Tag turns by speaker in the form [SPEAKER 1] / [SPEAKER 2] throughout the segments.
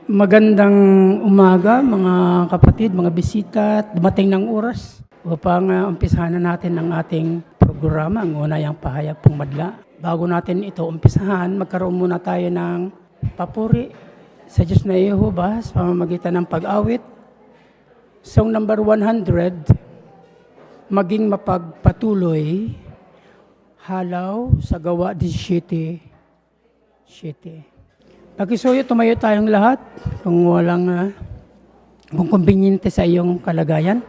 [SPEAKER 1] Magandang umaga mga kapatid, mga bisita at dumating ng oras upang umpisahan na natin ang ating programa, ang una yung pahayag pong madla. Bago natin ito umpisahan, magkaroon muna tayo ng papuri sa Diyos na Yehova sa pamamagitan ng pag-awit. Song number 100, Maging Mapagpatuloy, halaw sa gawa 17:7. Pakisuyo, tumayo tayong lahat kung kung kumbinyente sa iyong kalagayan.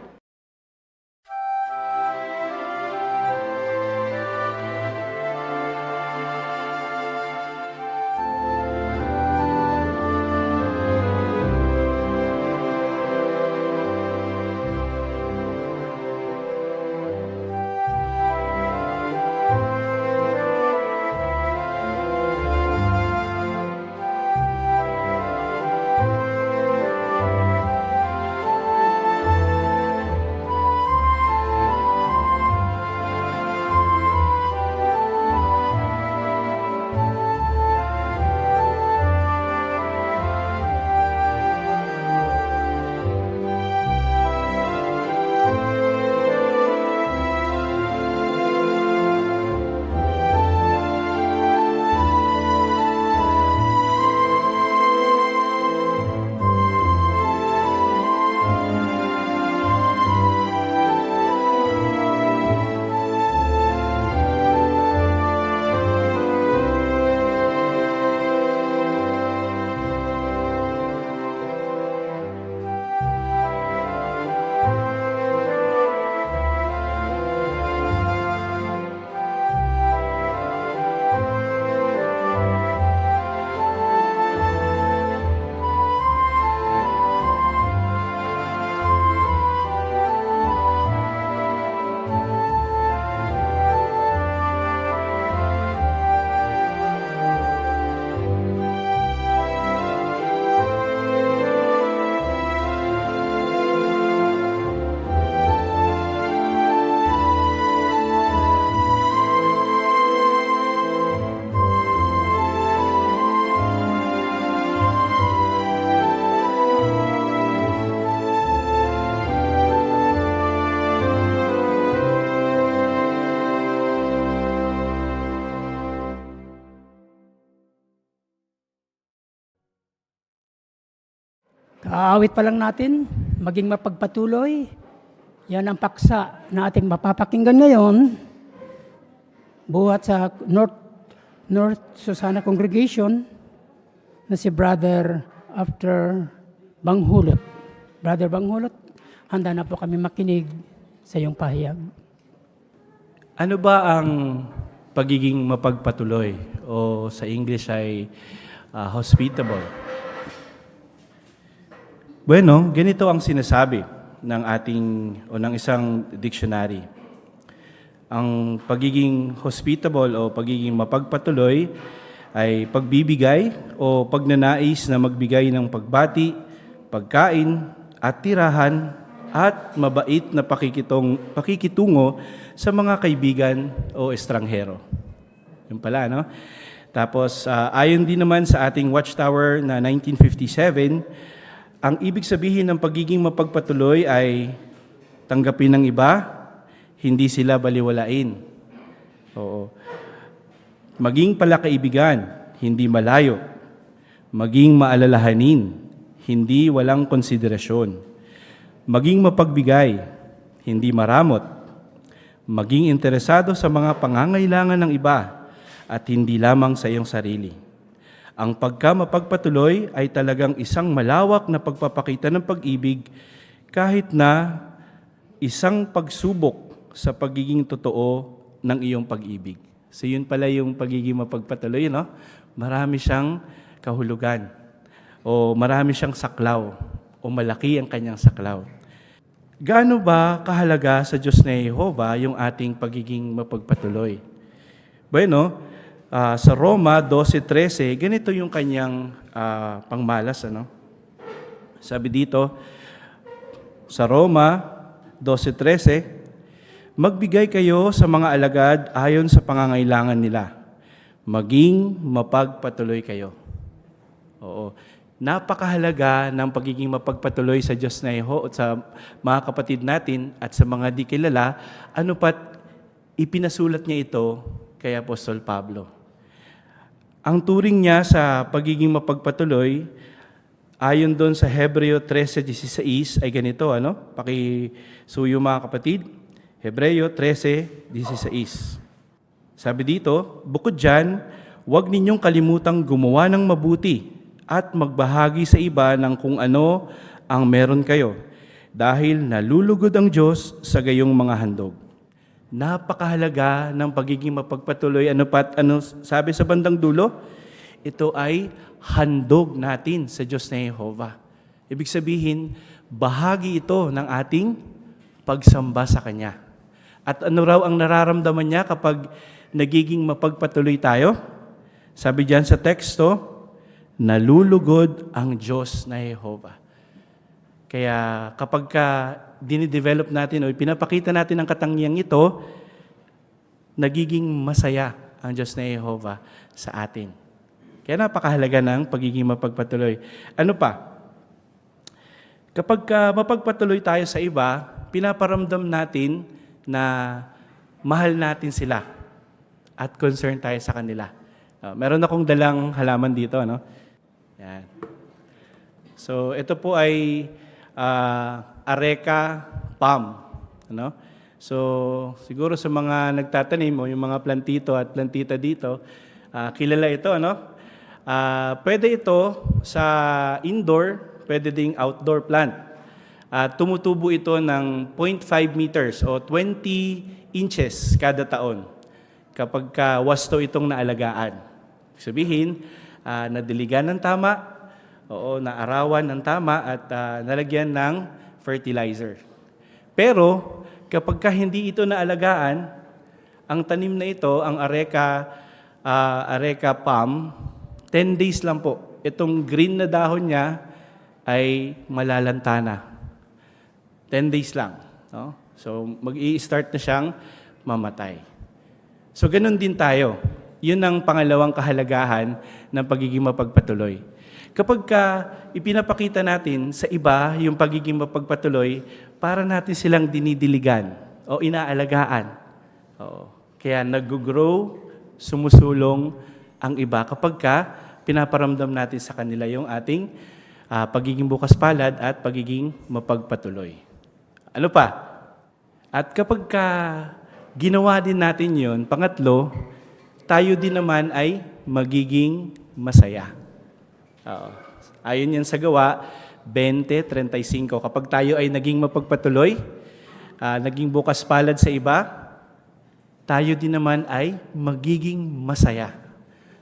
[SPEAKER 1] Kaawit pa lang natin, maging mapagpatuloy. Yan ang paksa na ating mapapakinggan ngayon. Buhat sa North Susana Congregation na si Brother After Banghulot. Brother Banghulot, handa na po kami makinig sa iyong pahayag.
[SPEAKER 2] Ano ba ang pagiging mapagpatuloy o sa English ay hospitable? Bueno, ganito ang sinasabi ng ng isang dictionary. Ang pagiging hospitable o pagiging mapagpatuloy ay pagbibigay o pagnanais na magbigay ng pagbati, pagkain at tirahan at mabait na pakikitungo sa mga kaibigan o estranghero. Yun pala, no? Tapos, ayon din naman sa ating Watchtower na 1957, ang ibig sabihin ng pagiging mapagpatuloy ay tanggapin ng iba, hindi sila baliwalain. Oo. Maging palakaibigan, hindi malayo. Maging maalalahanin, hindi walang konsiderasyon. Maging mapagbigay, hindi maramot. Maging interesado sa mga pangangailangan ng iba at hindi lamang sa iyong sarili. Ang pagkamapagpatuloy ay talagang isang malawak na pagpapakita ng pag-ibig kahit na isang pagsubok sa pagiging totoo ng iyong pag-ibig. So yun pala yung pagiging mapagpatuloy, no? Marami siyang kahulugan o marami siyang saklaw o malaki ang kanyang saklaw. Gaano ba kahalaga sa Diyos na Yehova yung ating pagiging mapagpatuloy? Bueno, sa Roma 12:13, ganito yung kanyang pangmalas. Sabi dito, sa Roma 12:13, magbigay kayo sa mga alagad ayon sa pangangailangan nila. Maging mapagpatuloy kayo. Oo. Napakahalaga ng pagiging mapagpatuloy sa Diyos na Iho at sa mga kapatid natin at sa mga di kilala, ano pat ipinasulat niya ito kay Apostol Pablo. Ang turing niya sa pagiging mapagpatuloy, ayon doon sa Hebreo 13:16 ay ganito, Pakisuyo mga kapatid, Hebreo 13:16. Sabi dito, bukod dyan, huwag ninyong kalimutang gumawa ng mabuti at magbahagi sa iba ng kung ano ang meron kayo, dahil nalulugod ang Diyos sa gayong mga handog. Napakahalaga ng pagiging mapagpatuloy. Ano sabi sa bandang dulo? Ito ay handog natin sa Diyos na Jehovah. Ibig sabihin, bahagi ito ng ating pagsamba sa Kanya. At ano raw ang nararamdaman niya kapag nagiging mapagpatuloy tayo? Sabi diyan sa teksto, nalulugod ang Diyos na Jehovah. Kaya kapag dinidevelop natin o pinapakita natin ang katangiang ito, nagiging masaya ang Diyos na Jehovah sa atin. Kaya napakahalaga ng pagiging mapagpatuloy. Ano pa? Kapag mapagpatuloy tayo sa iba, pinaparamdam natin na mahal natin sila at concerned tayo sa kanila. Meron akong dalang halaman dito, Yan. So, ito po ay Areca palm. So, siguro sa mga nagtatanim o yung mga plantito at plantita dito, kilala ito, pwede ito sa indoor, pwede ding outdoor plant. Tumutubo ito ng 0.5 meters o 20 inches kada taon kapag wasto itong naalagaan. Sabihin, nadiligan ng tama, naarawan ng tama at nalagyan ng fertilizer. Pero kapag hindi ito naalagaan, ang tanim na ito, ang Areca palm, 10 days lang po. Itong green na dahon niya ay malalanta na. 10 days lang. So mag-i-start na siyang mamatay. So ganun din tayo. Yun ang pangalawang kahalagahan ng pagiging mapagpatuloy. Kapag ipinapakita natin sa iba yung pagiging mapagpatuloy, para natin silang dinidiligan o inaalagaan. Kaya nag-grow, sumusulong ang iba kapag pinaparamdam natin sa kanila yung ating pagiging bukas palad at pagiging mapagpatuloy. Ano pa? At kapag ginawa din natin yun, pangatlo, tayo din naman ay magiging masaya. Ayon yan sa Gawa 20:35. Kapag tayo ay naging mapagpatuloy, naging bukas palad sa iba, tayo din naman ay magiging masaya.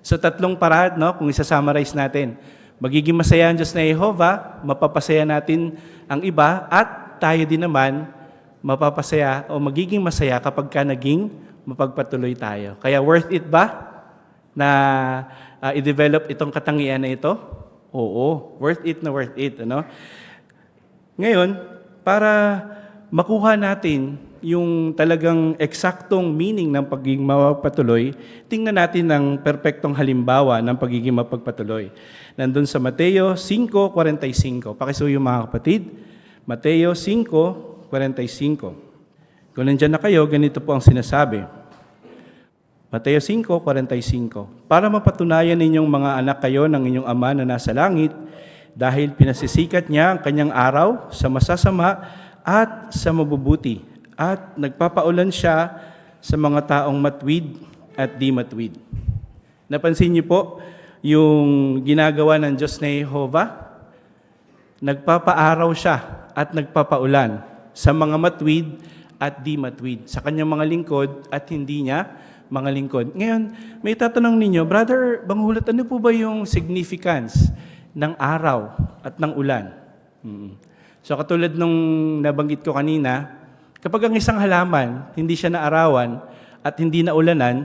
[SPEAKER 2] So tatlong paraan, kung isa-summarize natin. Magiging masaya ang Diyos na Jehovah, mapapasaya natin ang iba, at tayo din naman mapapasaya o magiging masaya kapag naging mapagpatuloy tayo. Kaya worth it ba na i-develop itong katangian na ito? Oo, worth it na worth it. Ngayon, para makuha natin yung talagang eksaktong meaning ng pagiging mapagpatuloy, tingnan natin ang perpektong halimbawa ng pagiging mapagpatuloy. Nandun sa Mateo 5:45. Pakisuyo mga kapatid. Mateo 5:45. Kung nandyan na kayo, ganito po ang sinasabi. Mateo 5:45. Para mapatunayan ninyong mga anak kayo ng inyong Ama na nasa langit, dahil pinasisikat niya ang kanyang araw sa masasama at sa mabubuti, at nagpapaulan siya sa mga taong matwid at di matwid. Napansin niyo po yung ginagawa ng Diyos na Jehovah? Nagpapaaraw siya at nagpapaulan sa mga matwid at di matwid, sa kanyang mga lingkod at hindi niya mga lingkod. Ngayon, may tatanong ninyo, Brother Banghulat, ano po ba yung significance ng araw at ng ulan? So katulad nung nabanggit ko kanina, kapag ang isang halaman, hindi siya naarawan at hindi naulanan,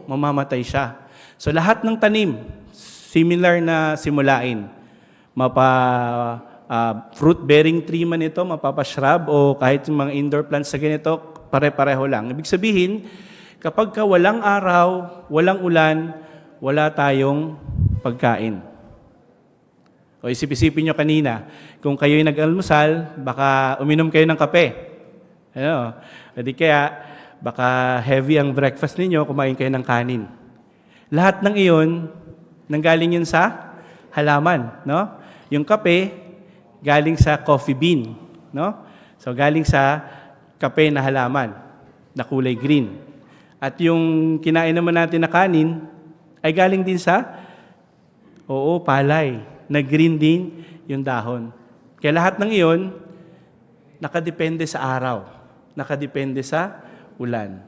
[SPEAKER 2] mamamatay siya. So lahat ng tanim, similar na simulain. Fruit-bearing tree man ito, mapapa-shrub o kahit yung mga indoor plants sa ganito, pare-pareho lang. Ibig sabihin, kapag walang araw, walang ulan, wala tayong pagkain. O isip-isipin nyo kanina, kung kayo'y nag-almusal, baka uminom kayo ng kape. Ano? O di kaya, baka heavy ang breakfast ninyo, kumain kayo ng kanin. Lahat ng iyon, nanggaling yun sa halaman. No? Yung kape, galing sa coffee bean. No? So, galing sa kape na halaman, na kulay green. At yung kinain naman natin na kanin, ay galing din sa, palay, na green din yung dahon. Kaya lahat ng iyon, nakadepende sa araw, nakadepende sa ulan.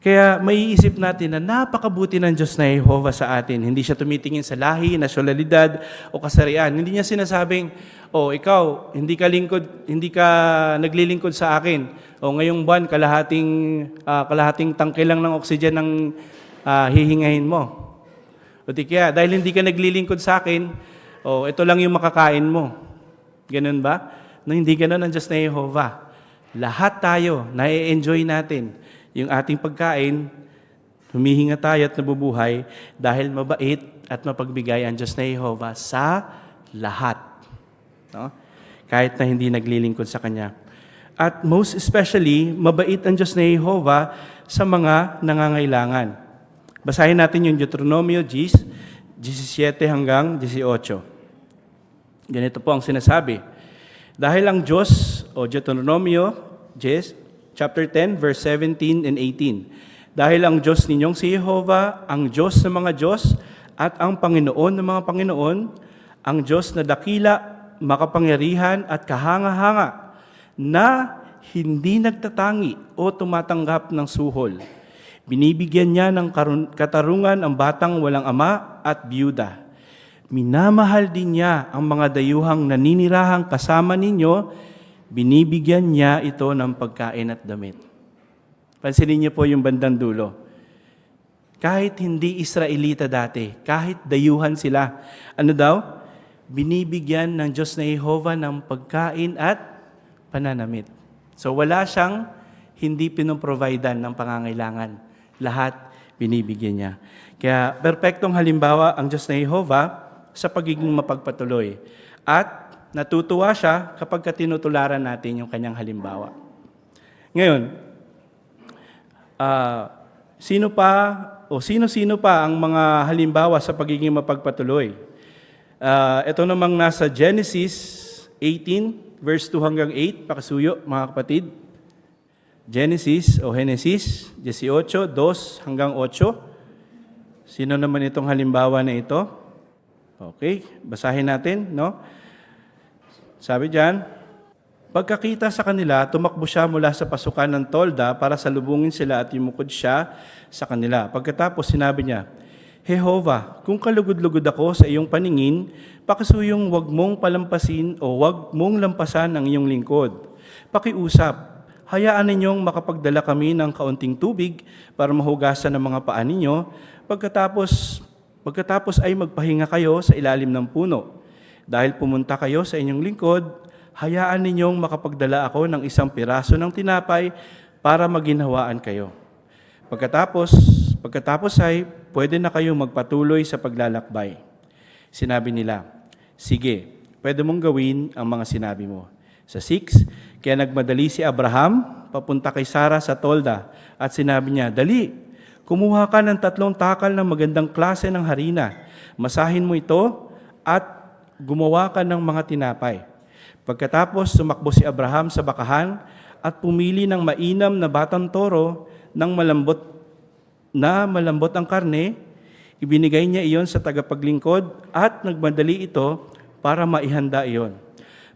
[SPEAKER 2] Kaya maiisip natin na napakabuti ng Diyos na Jehovah sa atin. Hindi siya tumitingin sa lahi, nasyonalidad o kasarian. Hindi niya sinasabing, ikaw, hindi ka naglilingkod sa akin. Ngayong buwan, kalahating tangke lang ng oxygen ng hihingahin mo. O di kaya, dahil hindi ka naglilingkod sa akin, ito lang yung makakain mo. Ganun ba? No, hindi ganun ang Diyos na Jehovah. Lahat tayo, na-enjoy natin yung ating pagkain, humihinga tayo at nabubuhay dahil mabait at mapagbigay ang Diyos na Jehovah sa lahat. No? Kahit na hindi naglilingkod sa Kanya. At most especially, mabait ang Diyos na Jehovah sa mga nangangailangan. Basahin natin yung Deuteronomio 17 hanggang 18. Ganito po ang sinasabi. Dahil ang Diyos, Deuteronomio chapter 10, verse 17 and 18. Dahil ang Diyos ninyong si Jehovah, ang Diyos ng mga Diyos, at ang Panginoon ng mga Panginoon, ang Diyos na dakila, makapangyarihan at kahanga-hanga, na hindi nagtatangi o tumatanggap ng suhol. Binibigyan niya ng katarungan ang batang walang ama at biyuda. Minamahal din niya ang mga dayuhang naninirahang kasama ninyo, binibigyan niya ito ng pagkain at damit. Pansinin niyo po yung bandang dulo. Kahit hindi Israelita dati, kahit dayuhan sila, ano daw? Binibigyan ng Diyos na Jehovah ng pagkain at pananamit. So wala siyang hindi pinoprovidean ng pangangailangan. Lahat binibigyan niya. Kaya perpektong halimbawa ang Diyos na Jehovah sa pagiging mapagpatuloy. At natutuwa siya kapag tinutularan natin yung kanyang halimbawa. Ngayon, sino-sino pa ang mga halimbawa sa pagiging mapagpatuloy? Ito namang nasa Genesis 18, verse 2 hanggang 8, pakisuyo mga kapatid. Genesis 18, 2 hanggang 8. Sino naman itong halimbawa na ito? Okay, basahin natin, no? Sabi diyan, pagkakita sa kanila, tumakbo siya mula sa pasukan ng tolda para salubungin sila at yumukod siya sa kanila. Pagkatapos sinabi niya, Jehovah, kung kalugod-lugod ako sa iyong paningin, pakisuyong wag mong palampasin o wag mong lampasan ang iyong lingkod. Pakiusap, hayaan ninyong makapagdala kami ng kaunting tubig para mahugasan ang mga paa ninyo. Pagkatapos ay magpahinga kayo sa ilalim ng puno. Dahil pumunta kayo sa inyong lingkod, hayaan ninyong makapagdala ako ng isang piraso ng tinapay para maginhawaan kayo. Pagkatapos ay pwede na kayong magpatuloy sa paglalakbay. Sinabi nila, sige, pwede mong gawin ang mga sinabi mo. Sa 6, kaya nagmadali si Abraham papunta kay Sarah sa tolda at sinabi niya, dali, kumuha ka ng 3 takal ng magandang klase ng harina. Masahin mo ito at gumawa ka ng mga tinapay. Pagkatapos, sumakbo si Abraham sa bakahan at pumili ng mainam na batang toro ng malambot ang karne. Ibinigay niya iyon sa tagapaglingkod at nagmadali ito para maihanda iyon.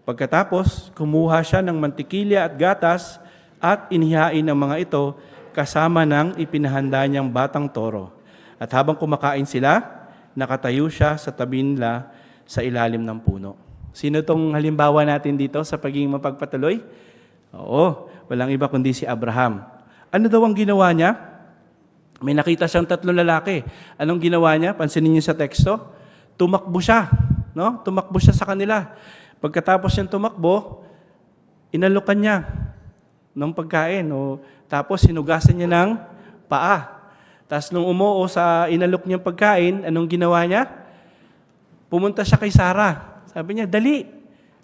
[SPEAKER 2] Pagkatapos, kumuha siya ng mantikilya at gatas at inihain ang mga ito kasama ng ipinahanda niyang batang toro. At habang kumakain sila, nakatayo siya sa tabi nila sa ilalim ng puno. Sino tong halimbawa natin dito sa pagiging mapagpatuloy? Oo, walang iba kundi si Abraham. Ano daw ang ginawa niya? May nakita siyang 3 lalaki. Anong ginawa niya? Pansinin niyo sa teksto. Tumakbo siya. No? Tumakbo siya sa kanila. Pagkatapos niyang tumakbo, inalukan niya ng pagkain. Tapos sinugasan niya ng paa. Tapos nung umuo sa inalok niyang pagkain, anong ginawa niya? pumunta siya kay Sarah. Sabi niya, dali.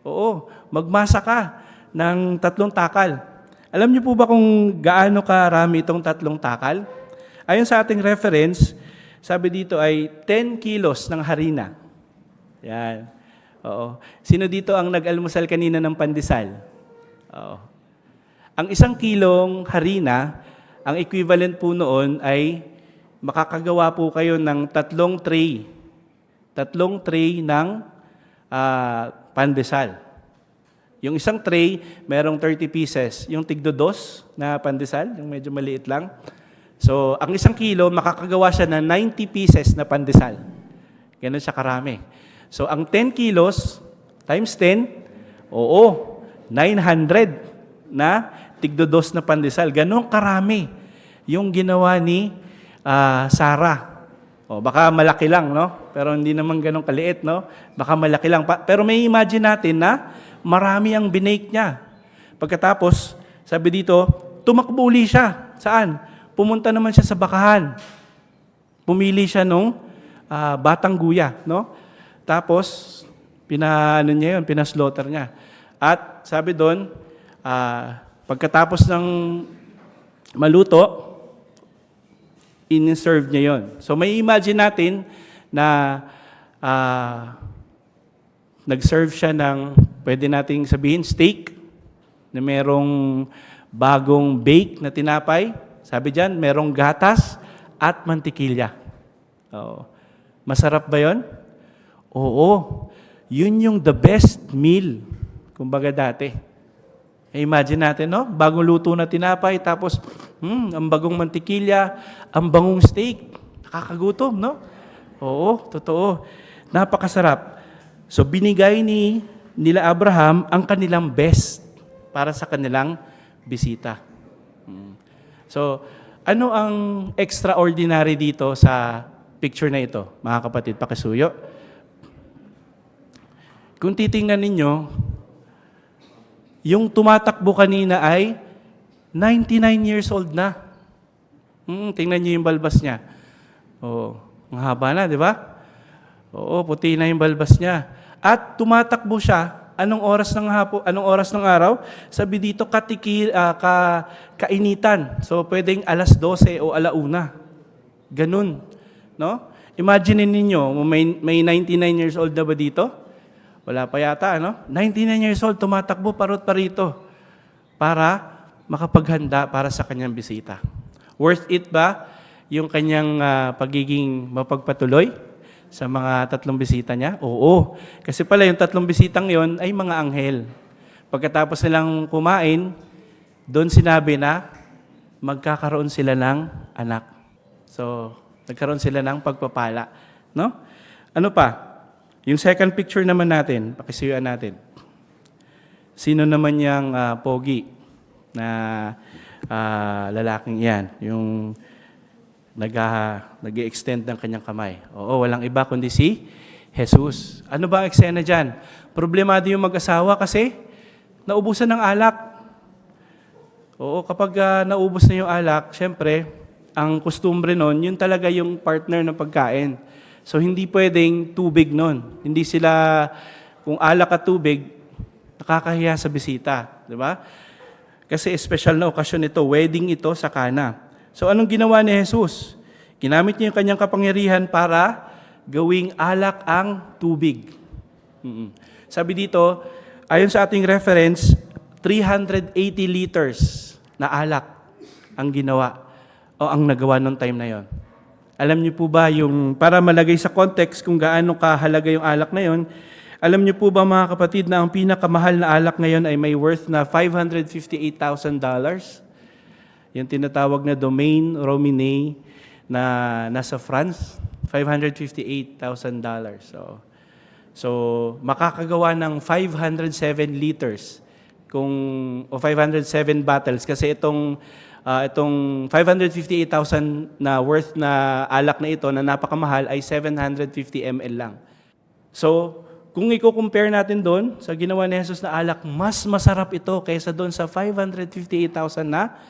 [SPEAKER 2] Oo, magmasa ka ng 3 takal. Alam niyo po ba kung gaano karami itong 3 takal? Ayon sa ating reference, sabi dito ay 10 kilos ng harina. Yan. Oo. Sino dito ang nag-almusal kanina ng pandesal? Oo. Ang 1 kilong harina, ang equivalent po noon ay makakagawa po kayo ng 3 tray. 3 tray ng pandesal. Yung 1 tray, merong 30 pieces. Yung tigdo-2 na pandesal, yung medyo maliit lang. So, ang 1 kilo, makakagawa siya ng 90 pieces na pandesal. Ganun siya karami. So, ang 10 kilos times 10, 900 na tigdo-2 na pandesal. Ganun karami yung ginawa ni Sarah. Baka malaki lang, no? Pero hindi naman ganun kaliit, no? Baka malaki lang. Pero may imagine natin na marami ang binake niya. Pagkatapos, sabi dito, tumakbo uli siya. Saan? Pumunta naman siya sa bakahan. Pumili siya nung batang guya, no? Tapos, pinaslaughter niya. At sabi doon, pagkatapos ng maluto, in-serve niya yon. So may imagine natin na nag-serve siya ng, pwede nating sabihin, steak, na merong bagong bake na tinapay. Sabi diyan, merong gatas at mantikilya. Oo. Masarap ba yon? Oo. Yun yung the best meal, kumbaga dati. Imagine natin, no? Bagong luto na tinapay, tapos, ang bagong mantikilya, ang bangong steak. Nakakagutom, no? Oo, totoo. Napakasarap. So, binigay nila Abraham ang kanilang best para sa kanilang bisita. So, ano ang extraordinary dito sa picture na ito, mga kapatid, pakisuyo? Kung titingnan ninyo, yung tumatakbo kanina ay 99 years old na. Tingnan niyo yung balbas niya. Oo, ang haba na, di ba? Oo, puti na yung balbas niya. At tumatakbo siya, anong oras ng araw? Sabi dito, kainitan. So, pwedeng 12:00 o 1:00. Ganun. No? Imagine ninyo, may 99 years old na ba dito? Wala pa yata, ano? 99 years old, tumatakbo parot parito para makapaghanda para sa kanyang bisita. Worth it ba yung kanyang pagiging mapagpatuloy sa mga 3 bisita niya? Oo. Kasi pala yung 3 bisitang yon ay mga anghel. Pagkatapos nilang kumain, doon sinabi na magkakaroon sila ng anak. So, nagkaroon sila ng pagpapala. No? Ano pa? Yung second picture naman natin, pakisuyuan natin. Sino naman yung pogi na lalaking yan? Yung nag-extend ng kanyang kamay. Oo, walang iba kundi si Jesus. Ano ba ang eksena dyan? Problemado yung mag-asawa kasi naubusan ng alak. Oo, kapag naubos na yung alak, syempre, ang kustumbre nun, yun talaga yung partner ng pagkain. So, hindi pwedeng tubig nun. Hindi sila, kung alak at tubig, nakakahiya sa bisita. Di ba? Kasi special na okasyon ito, wedding ito sa Cana. So, anong ginawa ni Jesus? Ginamit niya yung kanyang kapangyarihan para gawing alak ang tubig. Sabi dito, ayon sa ating reference, 380 liters na alak ang ginawa o ang nagawa noong time na yon. Alam niyo po ba yung, para malagay sa context kung gaano kahalaga yung alak na yon, alam niyo po ba mga kapatid na ang pinakamahal na alak ngayon ay may worth na $558,000? Yung tinatawag na Domaine Romanée na nasa France, $558,000. So makakagawa ng 507 liters o 507 bottles kasi itong 558,000 na worth na alak na ito na napakamahal ay 750 ml lang. So, kung i-compare natin doon sa ginawa ni Jesus na alak, mas masarap ito kaysa doon sa 558,000 na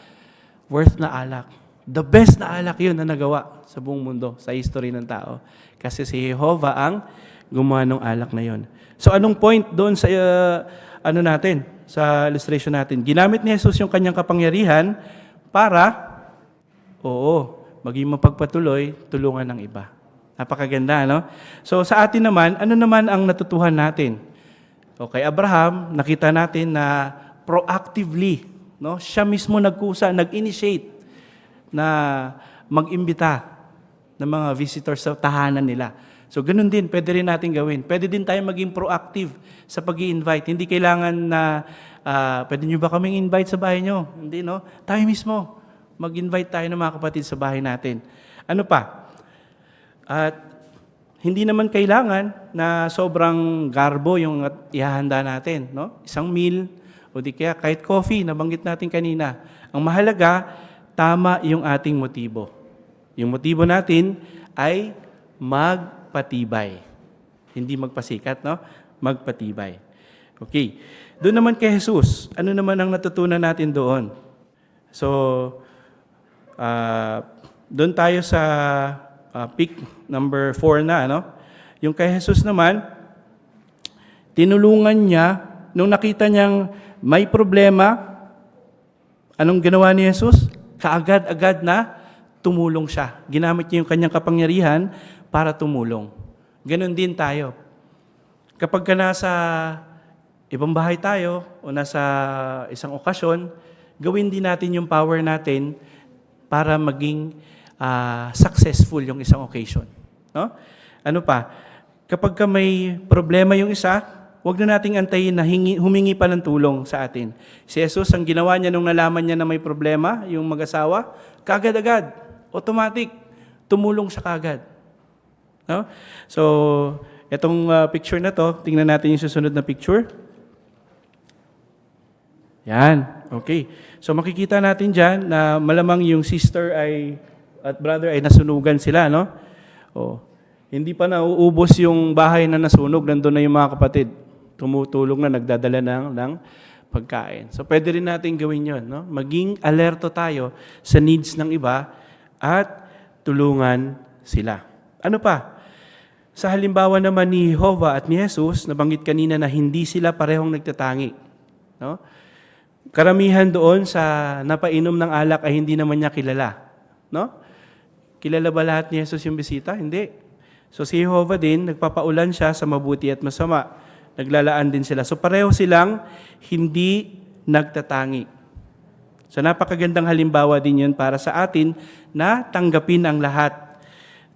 [SPEAKER 2] worth na alak. The best na alak yun na nagawa sa buong mundo, sa history ng tao. Kasi si Jehovah ang gumawa ng alak na yon. So anong point doon sa sa illustration natin? Ginamit ni Jesus yung kanyang kapangyarihan para, maging mapagpatuloy, tulungan ng iba. Napakaganda, no? So sa atin naman, ano naman ang natutuhan natin? Okay, Abraham, nakita natin na proactively, no? Siya mismo nagkusa, nag-initiate na mag-imbita ng mga visitors sa tahanan nila. So ganun din, pwede rin natin gawin. Pwede din tayo maging proactive sa pag-i-invite. Hindi kailangan na, pwede nyo ba kaming invite sa bahay nyo? Hindi, no? Tayo mismo, mag-invite tayo ng mga kapatid sa bahay natin. Ano pa? At hindi naman kailangan na sobrang garbo yung ihahanda natin, no? Isang meal, o di kaya kahit coffee, nabanggit natin kanina. Ang mahalaga, tama yung ating motibo. Yung motibo natin ay magpatibay. Hindi magpasikat, no? Magpatibay. Okay. Doon naman kay Jesus, ano naman ang natutunan natin doon? So, doon tayo sa pick number 4 na, no? Yung kay Jesus naman, tinulungan niya, nung nakita niyang may problema, anong ginawa ni Jesus? Kaagad-agad na tumulong siya. Ginamit niya yung kanyang kapangyarihan para tumulong. Ganon din tayo. Kapag ka nasa ibang bahay tayo o nasa isang okasyon, gawin din natin yung power natin para maging successful yung isang occasion. No? Ano pa? Kapag ka may problema yung isa, huwag na nating antayin na humingi pa ng tulong sa atin. Si Jesus, ang ginawa niya nung nalaman niya na may problema, yung mag-asawa, kagad-agad, automatic, tumulong siya kagad. No? So, itong picture na to, tingnan natin yung susunod na picture. Yan, okay. So makikita natin dyan na malamang yung sister at brother ay nasunugan sila, no? Hindi pa nauubos yung bahay na nasunog, nandun na yung mga kapatid. Tumutulong na, nagdadala ng pagkain. So pwede rin natin gawin yon, no? Maging alerto tayo sa needs ng iba at tulungan sila. Ano pa? Sa halimbawa naman ni Jehovah at ni Jesus, nabanggit kanina na hindi sila parehong nagtatangi. No? Karamihan doon sa napainom ng alak ay hindi naman niya kilala. No? Kilala ba lahat ni Jesus yung bisita? Hindi. So si Jehovah din, nagpapaulan siya sa mabuti at masama. Naglalaan din sila. So pareho silang hindi nagtatangi. So napakagandang halimbawa din yun para sa atin na tanggapin ang lahat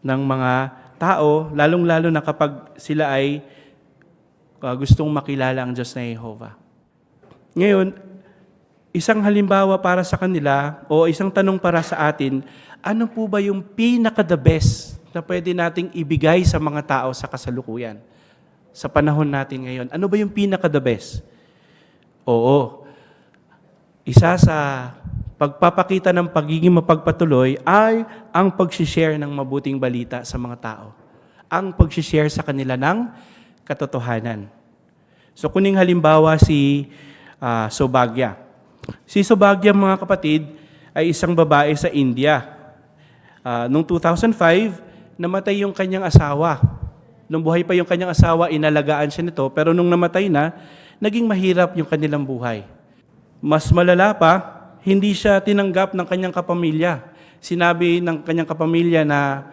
[SPEAKER 2] ng mga tao, lalong-lalo na kapag sila ay gustong makilala ang Diyos na Jehovah. Ngayon, isang halimbawa para sa kanila o isang tanong para sa atin, ano po ba yung pinaka-the best na pwede nating ibigay sa mga tao sa kasalukuyan? Sa panahon natin ngayon, ano ba yung pinaka-the best? Oo. Isa sa pagpapakita ng pagiging mapagpatuloy ay ang pag-share ng mabuting balita sa mga tao. Ang pag-share sa kanila ng katotohanan. So kuning halimbawa si Sobagya. Si Sobagya, mga kapatid, ay isang babae sa India. Noong 2005, namatay yung kanyang asawa. Nung buhay pa yung kanyang asawa, inalagaan siya nito, pero nung namatay na, naging mahirap yung kanilang buhay. Mas malala pa, hindi siya tinanggap ng kanyang kapamilya. Sinabi ng kanyang kapamilya na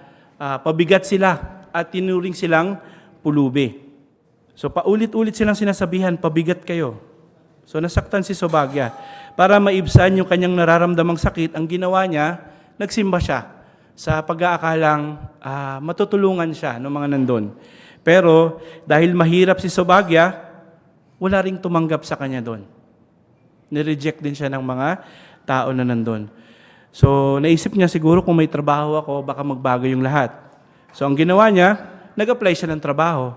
[SPEAKER 2] pabigat sila at tinuring silang pulubi. So paulit-ulit silang sinasabihan, pabigat kayo. So nasaktan si Sobagya. Para maibsan yung kanyang nararamdamang sakit, ang ginawa niya, nagsimba siya sa pag-aakalang matutulungan siya ng mga nandun. Pero dahil mahirap si Sobagya, wala ring tumanggap sa kanya doon. Nireject din siya ng mga tao na nandun. So, naisip niya siguro kung may trabaho ako, baka magbago yung lahat. So, ang ginawa niya, nag-apply siya ng trabaho.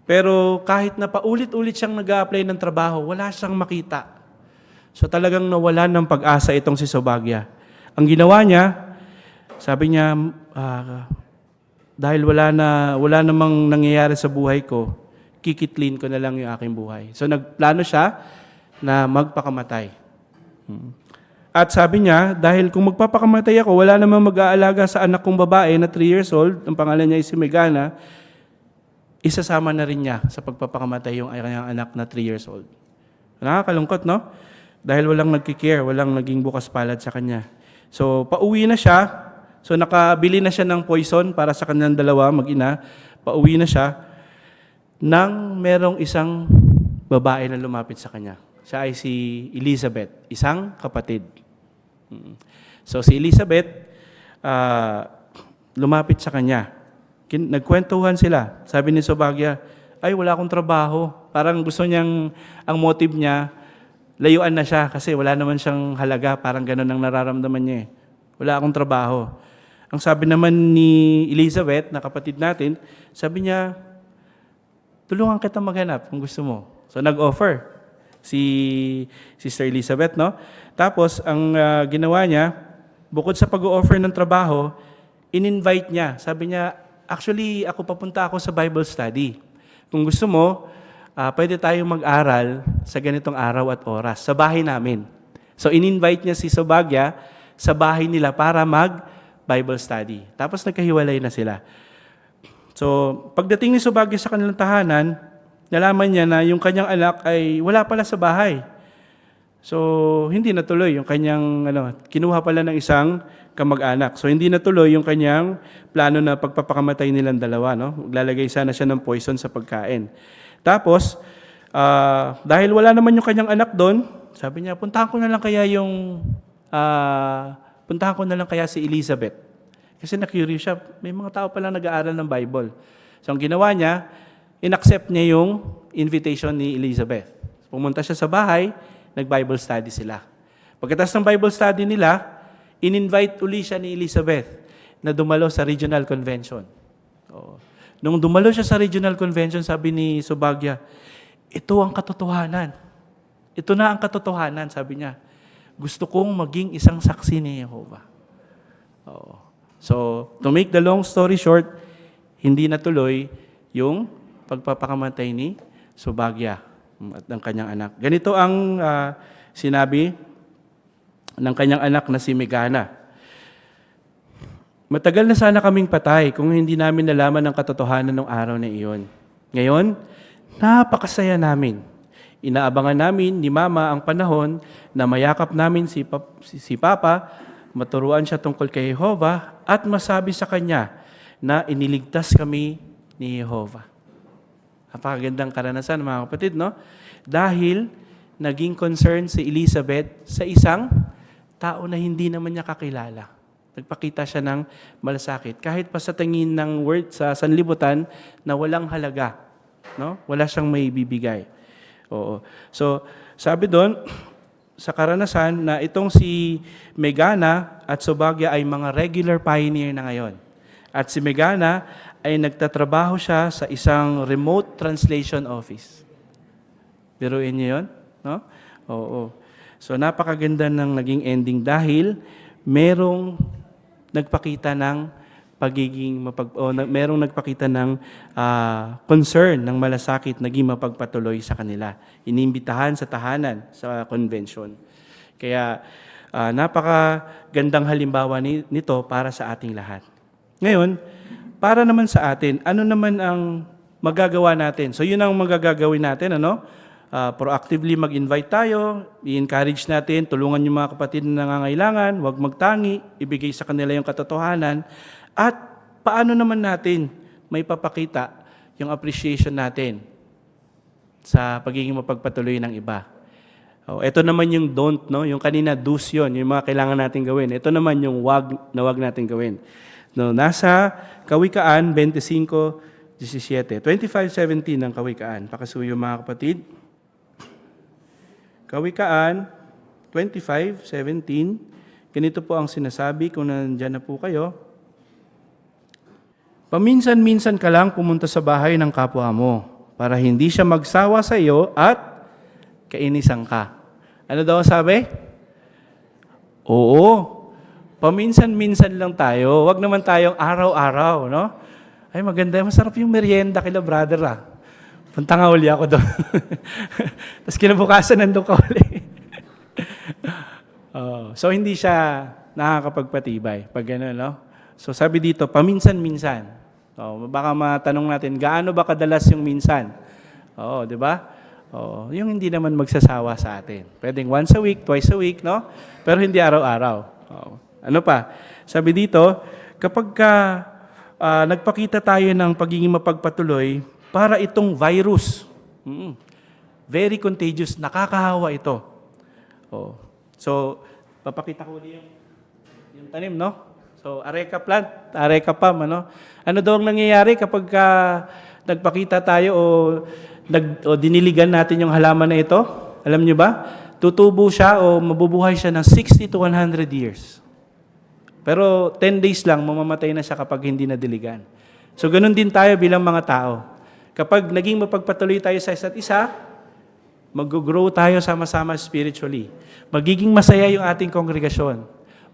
[SPEAKER 2] Pero kahit na paulit-ulit siyang nag-apply ng trabaho, wala siyang makita. So, talagang nawalan ng pag-asa itong si Sobagya. Ang ginawa niya, sabi niya, dahil wala namang nangyayari sa buhay ko, kikitlin ko na lang yung aking buhay. So, nagplano siya na magpakamatay. At sabi niya, dahil kung magpapakamatay ako, wala namang mag-aalaga sa anak kong babae na 3 years old, ang pangalan niya ay si Megana, isasama na rin niya sa pagpapakamatay yung kanyang anak na 3 years old. Nakakalungkot, no? Dahil walang nagkikare, walang naging bukas palad sa kanya. So, pauwi na siya. So, nakabili na siya ng poison para sa kanilang dalawa, mag-ina. Pauwi na siya nang merong isang babae na lumapit sa kanya. Siya ay si Elizabeth, isang kapatid. So, si Elizabeth, lumapit sa kanya. Nagkwentuhan sila. Sabi ni Sobagya, ay, wala akong trabaho. Parang gusto niyang, ang motive niya, layuan na siya kasi wala naman siyang halaga. Parang gano'n ang nararamdaman niya. Wala akong trabaho. Ang sabi naman ni Elizabeth, na kapatid natin, sabi niya, tulungan kita maghanap kung gusto mo. So nag-offer si Sister Elizabeth, no? Tapos, ang ginawa niya, bukod sa pag-offer ng trabaho, in-invite niya. Sabi niya, actually, papunta ako sa Bible study. Kung gusto mo, pwede tayong mag-aral sa ganitong araw at oras, sa bahay namin. So, in-invite niya si Sobagya sa bahay nila para mag-Bible study. Tapos, nagkahiwalay na sila. So, pagdating ni Sobagya sa kanilang tahanan, nalaman niya na yung kanyang anak ay wala pala sa bahay. So, hindi natuloy yung kanyang, kinuha pala ng isang kamag-anak. So, hindi natuloy yung kanyang plano na pagpapakamatay nilang dalawa, no? Maglalagay sana siya ng poison sa pagkain. Tapos, dahil wala naman yung kanyang anak doon, sabi niya, puntahan ko na lang kaya si Elizabeth. Kasi na-curious siya, may mga tao palang nag-aaral ng Bible. So, ang ginawa niya, inaccept niya yung invitation ni Elizabeth. Pumunta siya sa bahay, nag-Bible study sila. Pagkatapos ng Bible study nila, in-invite uli siya ni Elizabeth na dumalo sa regional convention. Nung dumalo siya sa regional convention, sabi ni Sobagya, ito ang katotohanan. Ito na ang katotohanan, sabi niya. Gusto kong maging isang saksi ni Jehovah. So, to make the long story short, hindi natuloy yung pagpapakamatay ni Sobagya at ng kanyang anak. Ganito ang sinabi ng kanyang anak na si Megana. Matagal na sana kaming patay kung hindi namin nalaman ang katotohanan ng araw na iyon. Ngayon, napakasaya namin. Inaabangan namin ni Mama ang panahon na mayakap namin si Papa, maturuan siya tungkol kay Jehovah at masabi sa kanya na iniligtas kami ni Jehovah. Napakagandang karanasan, mga kapatid, no? Dahil naging concern si Elizabeth sa isang tao na hindi naman niya kakilala. Nagpakita siya ng malasakit. Kahit pa sa tingin ng word sa sanlibutan na walang halaga. No? Wala siyang may bibigay. Oo. So, sabi doon, sa karanasan na itong si Megana at Sobagya ay mga regular pioneer na ngayon. At si Megana ay nagtatrabaho siya sa isang remote translation office. Biruin niyo yun? No? Oo. So, napakaganda ng naging ending dahil merong nagpakita ng merong nagpakita ng concern, ng malasakit, naging mapagpatuloy sa kanila. Inimbitahan sa tahanan, sa convention. Kaya, napakagandang halimbawa nito para sa ating lahat. Ngayon, para naman sa atin, ano naman ang magagawa natin? So, yun ang magagawin natin, proactively mag-invite tayo, i-encourage natin, tulungan yung mga kapatid na nangangailangan, huwag magtangi, ibigay sa kanila yung katotohanan, at paano naman natin may papakita yung appreciation natin sa pagiging mapagpatuloy ng iba. Ito naman yung don't, no? Yung kanina do's yun, yung mga kailangan natin gawin. Ito naman yung wag na wag natin gawin. No, nasa Kawikaan 25:17, 25:17 ng Kawikaan. Pakisuyo mga kapatid. Kawikaan 25:17. Ganito po ang sinasabi kung nandyan na po kayo. Paminsan-minsan ka lang pumunta sa bahay ng kapwa mo para hindi siya magsawa sa iyo at kainisan ka. Ano daw ang sabi? Oo. Paminsan-minsan lang tayo. Huwag naman tayong araw-araw, no? Ay, maganda. Masarap yung merienda kila brother, Punta nga uli ako doon. Tapos kinabukasan nandun ka uli. So, hindi siya nakakapagpatibay pag gano'n, no? So, sabi dito, paminsan-minsan. Baka matanong natin, gaano ba kadalas yung minsan? Oo, di ba? Oo, yung hindi naman magsasawa sa atin. Pwedeng once a week, twice a week, no? Pero hindi araw-araw. Oo. Ano pa? Sabi dito, kapag nagpakita tayo ng pagiging mapagpatuloy, para itong virus, very contagious, nakakahawa ito. Oh. So, papakita ko ulit yung tanim, no? So, areca plant, areca palm, ano? Ano daw ang nangyayari kapag nagpakita tayo o diniligan natin yung halaman na ito? Alam niyo ba? Tutubo siya o mabubuhay siya ng 60 to 100 years. Pero 10 days lang, mamamatay na siya kapag hindi nadiligan. So, ganun din tayo bilang mga tao. Kapag naging mapagpatuloy tayo sa isa't isa, mag-grow tayo sama-sama spiritually. Magiging masaya yung ating kongregasyon.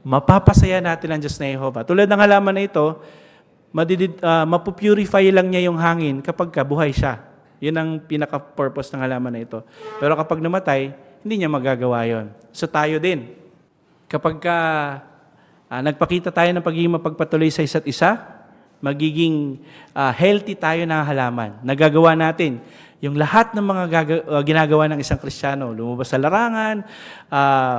[SPEAKER 2] Mapapasaya natin ang Diyos na Jehovah. Tulad ng halaman na ito, mapupurify lang niya yung hangin kapag buhay siya. Yun ang pinaka-purpose ng halaman na ito. Pero kapag namatay, hindi niya magagawa yon. So tayo din. Kapag nagpakita tayo ng pagiging mapagpatuloy sa isa't isa, magiging healthy tayo ng halaman. Nagagawa natin yung lahat ng mga ginagawa ng isang Kristiyano, lumabas sa larangan,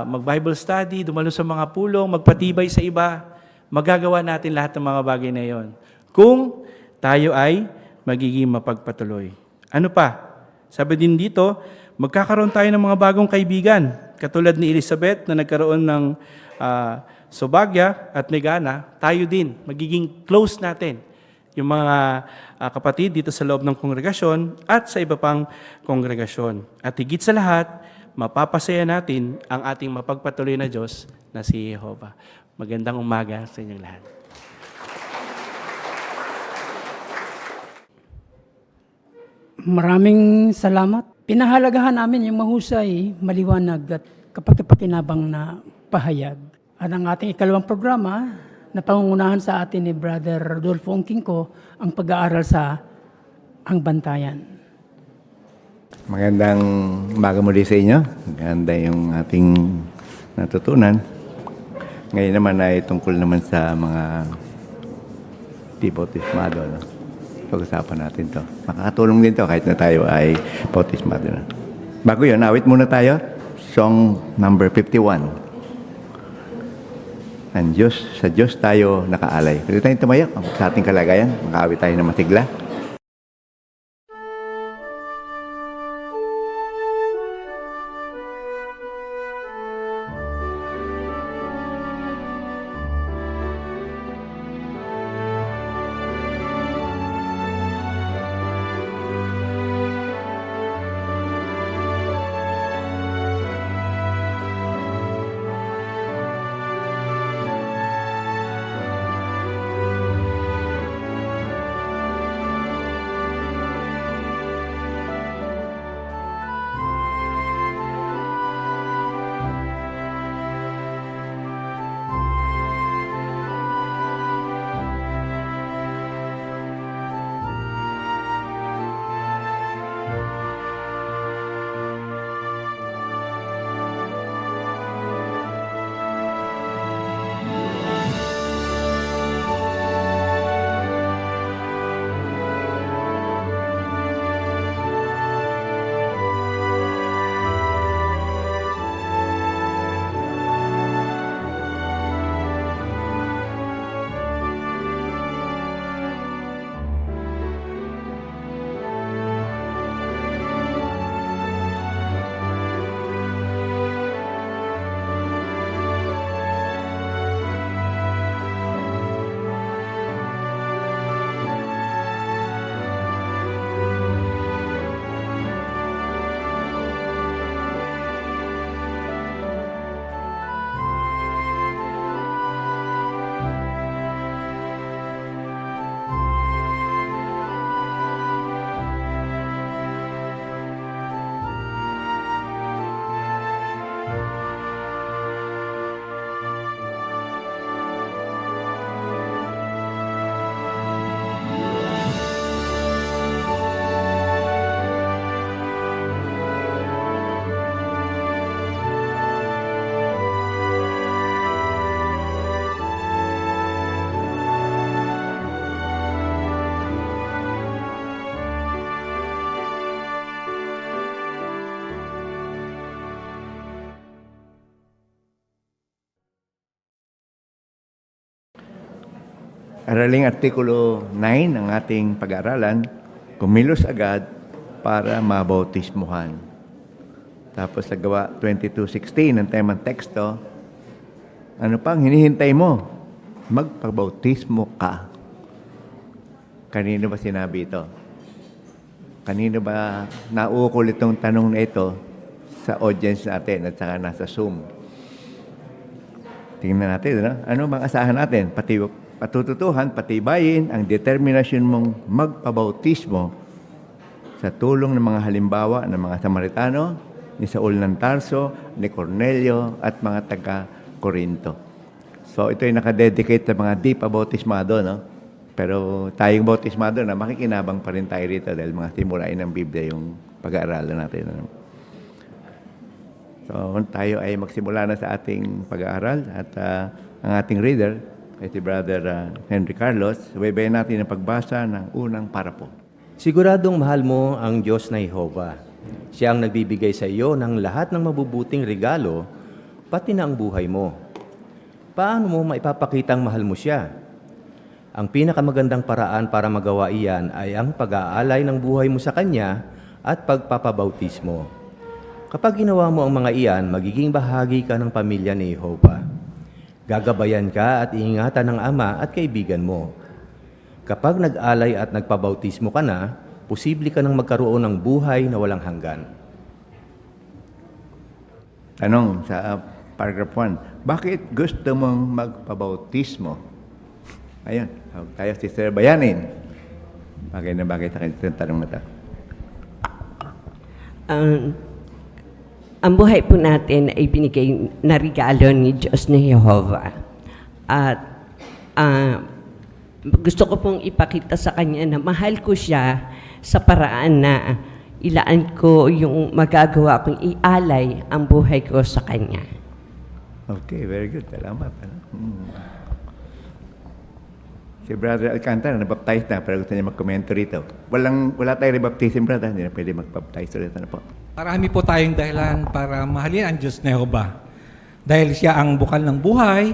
[SPEAKER 2] mag-Bible study, dumalo sa mga pulong, magpatibay sa iba, magagawa natin lahat ng mga bagay na yon. Kung tayo ay magiging mapagpatuloy. Ano pa? Sabi din dito, magkakaroon tayo ng mga bagong kaibigan, katulad ni Elizabeth na nagkaroon ng Sobagya at Megana, tayo din, magiging close natin yung mga kapatid dito sa loob ng kongregasyon at sa iba pang kongregasyon. At higit sa lahat, mapapasaya natin ang ating mapagpatuloy na Diyos na si Jehovah. Magandang umaga sa inyong lahat.
[SPEAKER 1] Maraming salamat. Pinahalagahan namin yung mahusay, maliwanag at kapaki-pakinabang na pahayag. At ang ating ikalawang programa na pangungunahan sa atin ni Brother Rodolfo Ongkingko ang pag-aaral sa Ang Bantayan.
[SPEAKER 3] Magandang umaga muli sa inyo. Maganda yung ating natutunan. Ngayon naman ay tungkol naman sa mga di bautismado. No? Pag-usapan natin to. Makakatulong din to kahit na tayo ay bautismado na. Bago yun, awit muna tayo. Song number 51. Sa Diyos tayo nakaalay. Pwede tayong tumayo sa ating kalagayan. Makaawit tayo ng masigla. araling Artikulo 9 ng ating pag-aaralan, kumilos agad para mabautismuhan. Tapos sa Gawa 22:16 ng temang teksto, ano pang hinihintay mo? Magpabautismo ka. Kanino ba sinabi ito? Kanino ba naukol itong tanong na ito sa audience natin at saka nasa Zoom? Tingnan natin, ano bang asahan natin? Patututuhan, patibayin ang determinasyon mong magpabautismo sa tulong ng mga halimbawa ng mga Samaritano, ni Saul ng Tarso, ni Cornelio, at mga taga-Corinto. So ito ay nakadedicate sa mga di pa bautismado, no? Pero tayong bautismado na makikinabang pa rin tayo rito dahil mga simulain ng Biblia yung pag-aaralan natin. Ano? So tayo ay magsimula na sa ating pag-aaral at ang ating reader ay si Brother Henry Carlos. Baybayin natin ang pagbasa ng unang parapo.
[SPEAKER 4] Siguradong mahal mo ang Diyos na Jehovah. Siya ang nagbibigay sa iyo ng lahat ng mabubuting regalo, pati na ang buhay mo. Paano mo maipapakitang mahal mo siya? Ang pinakamagandang paraan para magawa iyan ay ang pag-aalay ng buhay mo sa Kanya at pagpapabautismo. Kapag ginawa mo ang mga iyan, magiging bahagi ka ng pamilya ni Jehovah. Gagabayan ka at iingatan ng ama at kaibigan mo. Kapag nag-alay at nagpabautismo ka na, posible ka nang magkaroon ng buhay na walang hanggan.
[SPEAKER 3] Tanong sa paragraph 1, bakit gusto mong magpabautismo? Ayun, tayo Sister Bayanin. Bagay na bagay sa tanong na ito.
[SPEAKER 5] Ang buhay po natin ay binigay na regalo ni Diyos na Jehovah. At gusto ko pong ipakita sa Kanya na mahal ko siya sa paraan na ilaan ko yung magagawa kong ialay ang buhay ko sa Kanya.
[SPEAKER 3] Okay, very good. Salamat. Si Brother Alcantara, nabaptize na, pero gusto niya mag-komento rito. Wala tayong rebaptism, brother. Hindi na pwede mag-baptize ulit. Ano po?
[SPEAKER 6] Marami po tayong dahilan para mahalin ang Diyos na Jehovah. Dahil siya ang bukal ng buhay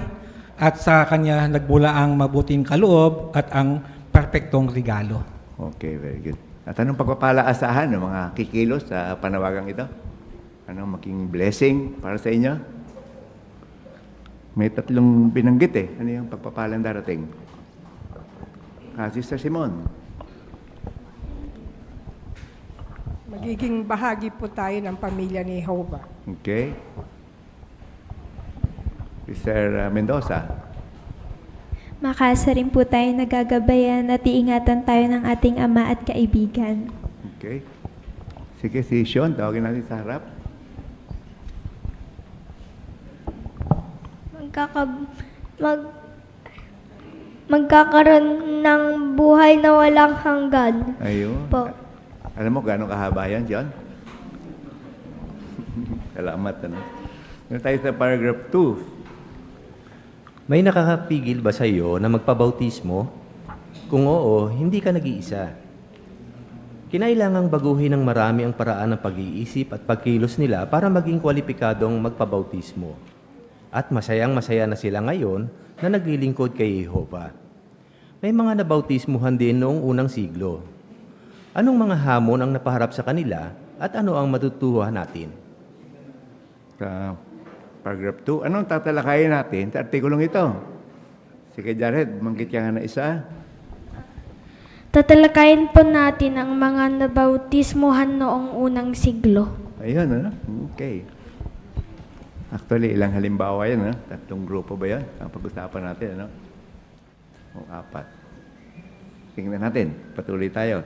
[SPEAKER 6] at sa Kanya nagbula ang mabuting kaloob at ang perpektong regalo.
[SPEAKER 3] Okay, very good. At anong pagpapalaasahan ng mga kikilos sa panawagang ito? Anong maging blessing para sa inyo? May 3 binanggit eh. Ano yung pagpapalang darating? Sister Simon.
[SPEAKER 7] Magiging bahagi po tayo ng pamilya ni Jehovah.
[SPEAKER 3] Okay. Sister Mendoza.
[SPEAKER 8] Makasa rin po tayo nagagabayan at iingatan tayo ng ating ama at kaibigan.
[SPEAKER 3] Okay. Sige, si Sean, tawagin natin sa harap.
[SPEAKER 8] Magkakaroon ng buhay na walang hanggan.
[SPEAKER 3] Ayun.
[SPEAKER 8] Po.
[SPEAKER 3] Alam mo gano'ng kahaba yan, John? Salamat. Ano? Ngayon tayo sa paragraph 2.
[SPEAKER 4] May nakakapigil ba sa iyo na magpabautismo? Kung oo, hindi ka nag-iisa. Kinailangang baguhin ng marami ang paraan ng pag-iisip at pagkilos nila para maging kwalipikadong magpabautismo. At masayang-masaya na sila ngayon na naglilingkod kay Jehovah. May mga nabautismuhan din noong unang siglo. Anong mga hamon ang napaharap sa kanila at ano ang matutuhan natin?
[SPEAKER 3] Sa paragraph 2, anong tatalakayin natin sa artikulong ito? Sige, Jared, manggit ka nga na isa.
[SPEAKER 8] Tatalakayin po natin ang mga nabautismuhan noong unang siglo.
[SPEAKER 3] Ayun, ano? Okay. Actually, ilang halimbawa yan, ano? 3 grupo ba yan? Ang pag-usapan natin, ano? O 4. Tingnan natin. Patuloy tayo.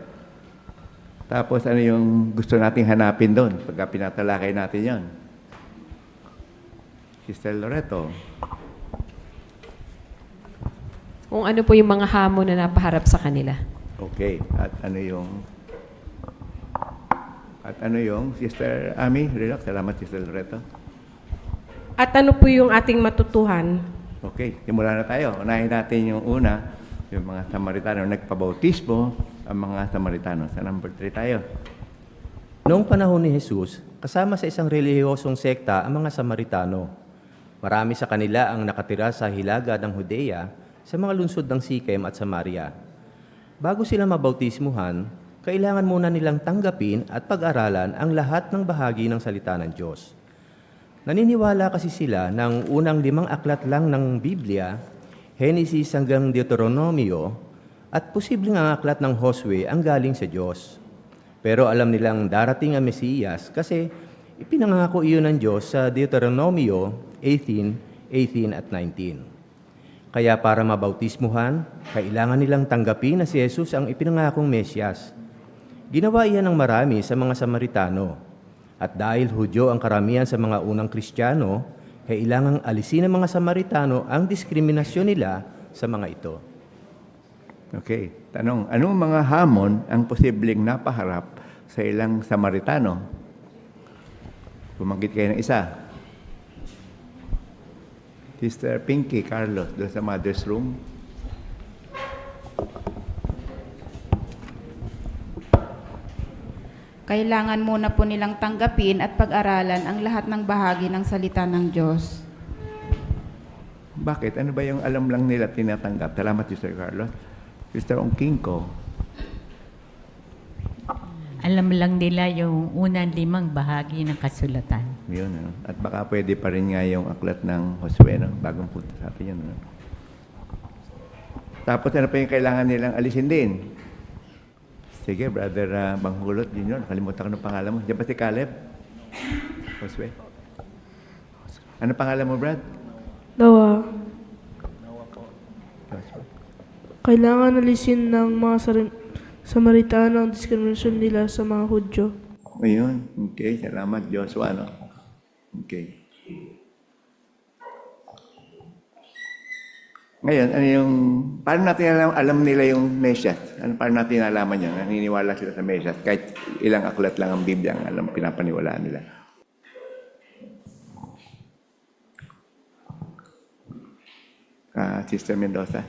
[SPEAKER 3] Tapos, ano yung gusto nating hanapin doon pagka pinatalakay natin yan? Sister Loreto.
[SPEAKER 9] Kung ano po yung mga hamon na napaharap sa kanila.
[SPEAKER 3] Okay. At ano yung Sister Ami? Relax. Salamat, Sister Loreto.
[SPEAKER 9] At ano po yung ating matutuhan?
[SPEAKER 3] Okay, simula na tayo. Unahin natin yung una, yung mga Samaritano. Nagpabautismo ang mga Samaritano. Sa number 3 tayo.
[SPEAKER 4] Noong panahon ni Jesus, kasama sa isang relihiyosong sekta ang mga Samaritano. Marami sa kanila ang nakatira sa hilaga ng Judea, sa mga lungsod ng Sikem at Samaria. Bago sila mabautismuhan, kailangan muna nilang tanggapin at pag-aralan ang lahat ng bahagi ng salita ng Diyos. Naniniwala kasi sila na ang unang 5 aklat lang ng Biblia, Genesis hanggang Deuteronomio, at posibleng ang aklat ng Josue ang galing sa Diyos. Pero alam nilang darating ang Mesiyas kasi ipinangako iyon ng Diyos sa Deuteronomio 18 at 19. Kaya para mabautismuhan, kailangan nilang tanggapin na si Jesus ang ipinangakong Mesiyas. Ginawa iyan ng marami sa mga Samaritano. At dahil Hudyo ang karamihan sa mga unang Kristiyano, kailangang alisin ng mga Samaritano ang diskriminasyon nila sa mga ito.
[SPEAKER 3] Okay. Tanong, anong mga hamon ang posibleng napaharap sa ilang Samaritano? Bumanggit kayo ng isa. Sister Pinky Carlos, doon sa mother's room.
[SPEAKER 10] Kailangan muna po nilang tanggapin at pag-aralan ang lahat ng bahagi ng salita ng Diyos.
[SPEAKER 3] Bakit? Ano ba yung alam lang nila tinatanggap? Salamat, Sister Carlos. Sister Ongkinko.
[SPEAKER 11] Alam lang nila yung unang 5 bahagi ng kasulatan.
[SPEAKER 3] Yun, ano? At baka pwede pa rin nga yung aklat ng Josue, no? Bagong punta sa atin yun. No? Tapos ano pa yung kailangan nilang alisin din? Sige, Brother Banghulot Jr., nakalimutan ko ng pangalan mo. Diyan ba si Caleb? Josue? Ano pangalan mo, Brad?
[SPEAKER 12] Noah.
[SPEAKER 3] Josue.
[SPEAKER 12] Kailangan alisin ng mga Samaritano ang diskriminasyon nila sa mga Hudyo.
[SPEAKER 3] Ayun. Okay, salamat, Joshua, no? Okay. Ngayon, ano yung, paano natin alam nila yung Mesiyas? Paano natin nalaman yun? Naniniwala sila sa Mesiyas. Kahit ilang aklat lang ang Biblia ang pinapaniwalaan nila. Sister Mendoza.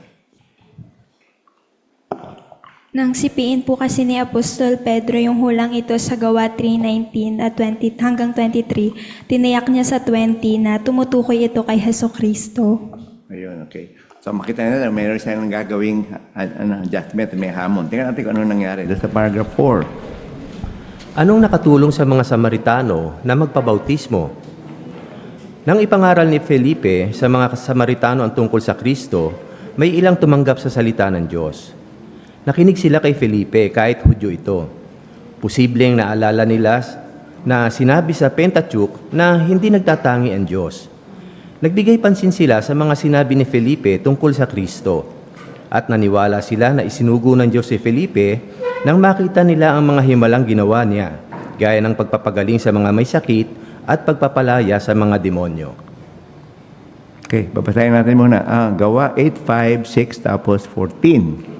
[SPEAKER 8] Nang sipiin po kasi ni Apostol Pedro yung hulang ito sa Gawa 3:19 at 20 hanggang 23, tiniyak niya sa 20 na tumutukoy ito kay Hesukristo.
[SPEAKER 3] Ayun, okay. So makita nila, mayroon silang gagawing adjustment, may hamon. Tingnan natin kung ano nangyari. Doon sa paragraph 4.
[SPEAKER 4] Anong nakatulong sa mga Samaritano na magpabautismo? Nang ipangaral ni Felipe sa mga Samaritano ang tungkol sa Kristo, may ilang tumanggap sa salita ng Diyos. Nakinig sila kay Felipe kahit Hudyo ito. Posibleng naalala nila na sinabi sa Pentateuch na hindi nagtatangi ang Diyos. Nagbigay pansin sila sa mga sinabi ni Felipe tungkol sa Kristo at naniwala sila na isinugo ng Diyos si Felipe nang makita nila ang mga himalang ginawa niya, gaya ng pagpapagaling sa mga may sakit at pagpapalaya sa mga demonyo.
[SPEAKER 3] Okay, babasahin natin muna. Gawa 8, 5, 6, tapos 14.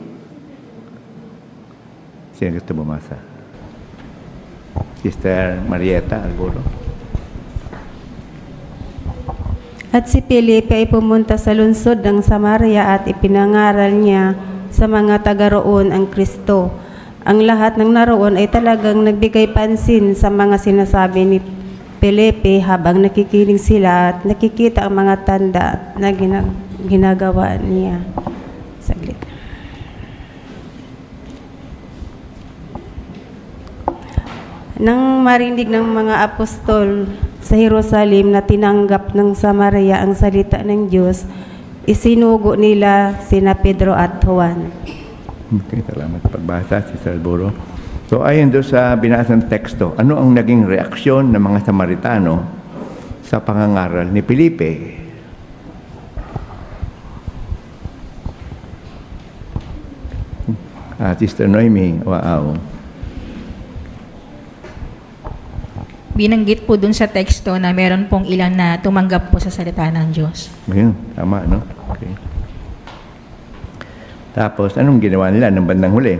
[SPEAKER 3] Sino gusto bumasa? Sister Marieta Alburo.
[SPEAKER 13] At si Felipe ay pumunta sa lungsod ng Samaria at ipinangaral niya sa mga taga roon ang Kristo. Ang lahat ng naroon ay talagang nagbigay pansin sa mga sinasabi ni Felipe habang nakikinig sila at nakikita ang mga tanda na ginagawa niya. Saglit. Nang marinig ng mga apostol sa Jerusalem na tinanggap ng Samaria ang salita ng Diyos, isinugo nila sina Pedro at Juan.
[SPEAKER 3] Okay, salamat pagbasa, Sister Alburo. So ayon doon sa binasang teksto, ano ang naging reaksyon ng mga Samaritano sa pangangaral ni Felipe? Sister Noemi, waaw.
[SPEAKER 14] Binanggit po dun sa teksto na meron pong ilan na tumanggap po sa salita ng Diyos.
[SPEAKER 3] Ayun, tama, no? Okay. Tapos, anong ginawa nila ng bandang huli?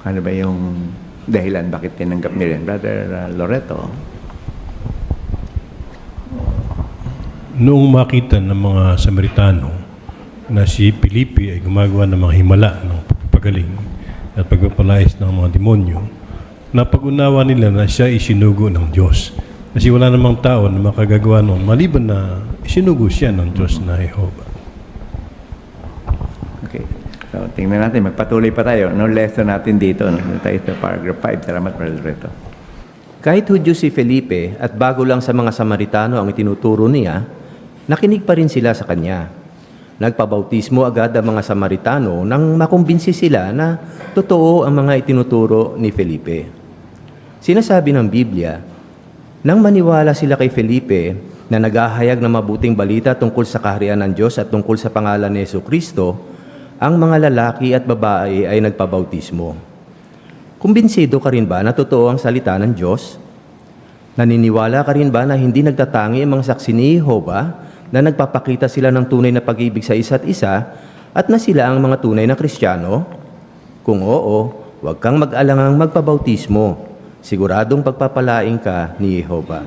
[SPEAKER 3] Ano ba yung dahilan bakit tinanggap nila? Brother Loreto?
[SPEAKER 15] Noong makita ng mga Samaritano na si Felipe ay gumagawa ng mga himala ng pagpagaling at pagpapalayas ng mga demonyo, napag-unawa nila na siya isinugo ng Diyos Kasi wala namang tao na makagagawa noon maliban na sinugo siya ng Diyos na Jehovah.
[SPEAKER 3] Okay. So, tingnan natin. Magpatuloy pa tayo. Ano lesson natin dito? No? Tayo sa paragraph 5. Salamat, Brother Reto.
[SPEAKER 4] Kahit Hudyo si Felipe at bago lang sa mga Samaritano ang itinuturo niya, nakinig pa rin sila sa kanya. Nagpabautismo agad ang mga Samaritano nang makumbinsi sila na totoo ang mga itinuturo ni Felipe. Sinasabi ng Biblia, nang maniwala sila kay Felipe na naghahayag ng mabuting balita tungkol sa kaharian ng Diyos at tungkol sa pangalan ni Jesucristo, ang mga lalaki at babae ay nagpabautismo. Kumbinsido ka rin ba na totoo ang salita ng Diyos? Naniniwala ka rin ba na hindi nagtatangi ang mga saksi ni Jehovah na nagpapakita sila ng tunay na pag-ibig sa isa't isa at na sila ang mga tunay na Kristiyano? Kung oo, huwag kang mag-alangang magpabautismo. Siguradong pagpapalain ka ni Jehovah.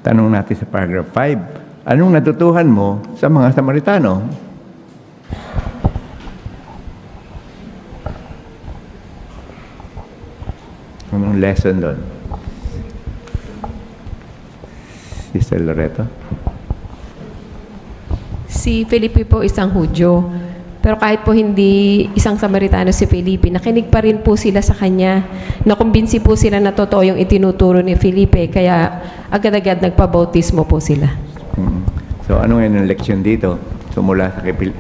[SPEAKER 3] Tanong natin sa paragraph 5. Anong natutuhan mo sa mga Samaritano? Anong lesson doon? Sister Loreto?
[SPEAKER 9] Si Felipe po isang Hudyo. Pero kahit po hindi isang Samaritano si Felipe, nakinig pa rin po sila sa kanya. Nakumbinsi po sila na totoo yung itinuturo ni Felipe, kaya agad-agad nagpabautismo po sila.
[SPEAKER 3] So ano ngayon ang leksyon dito? So mula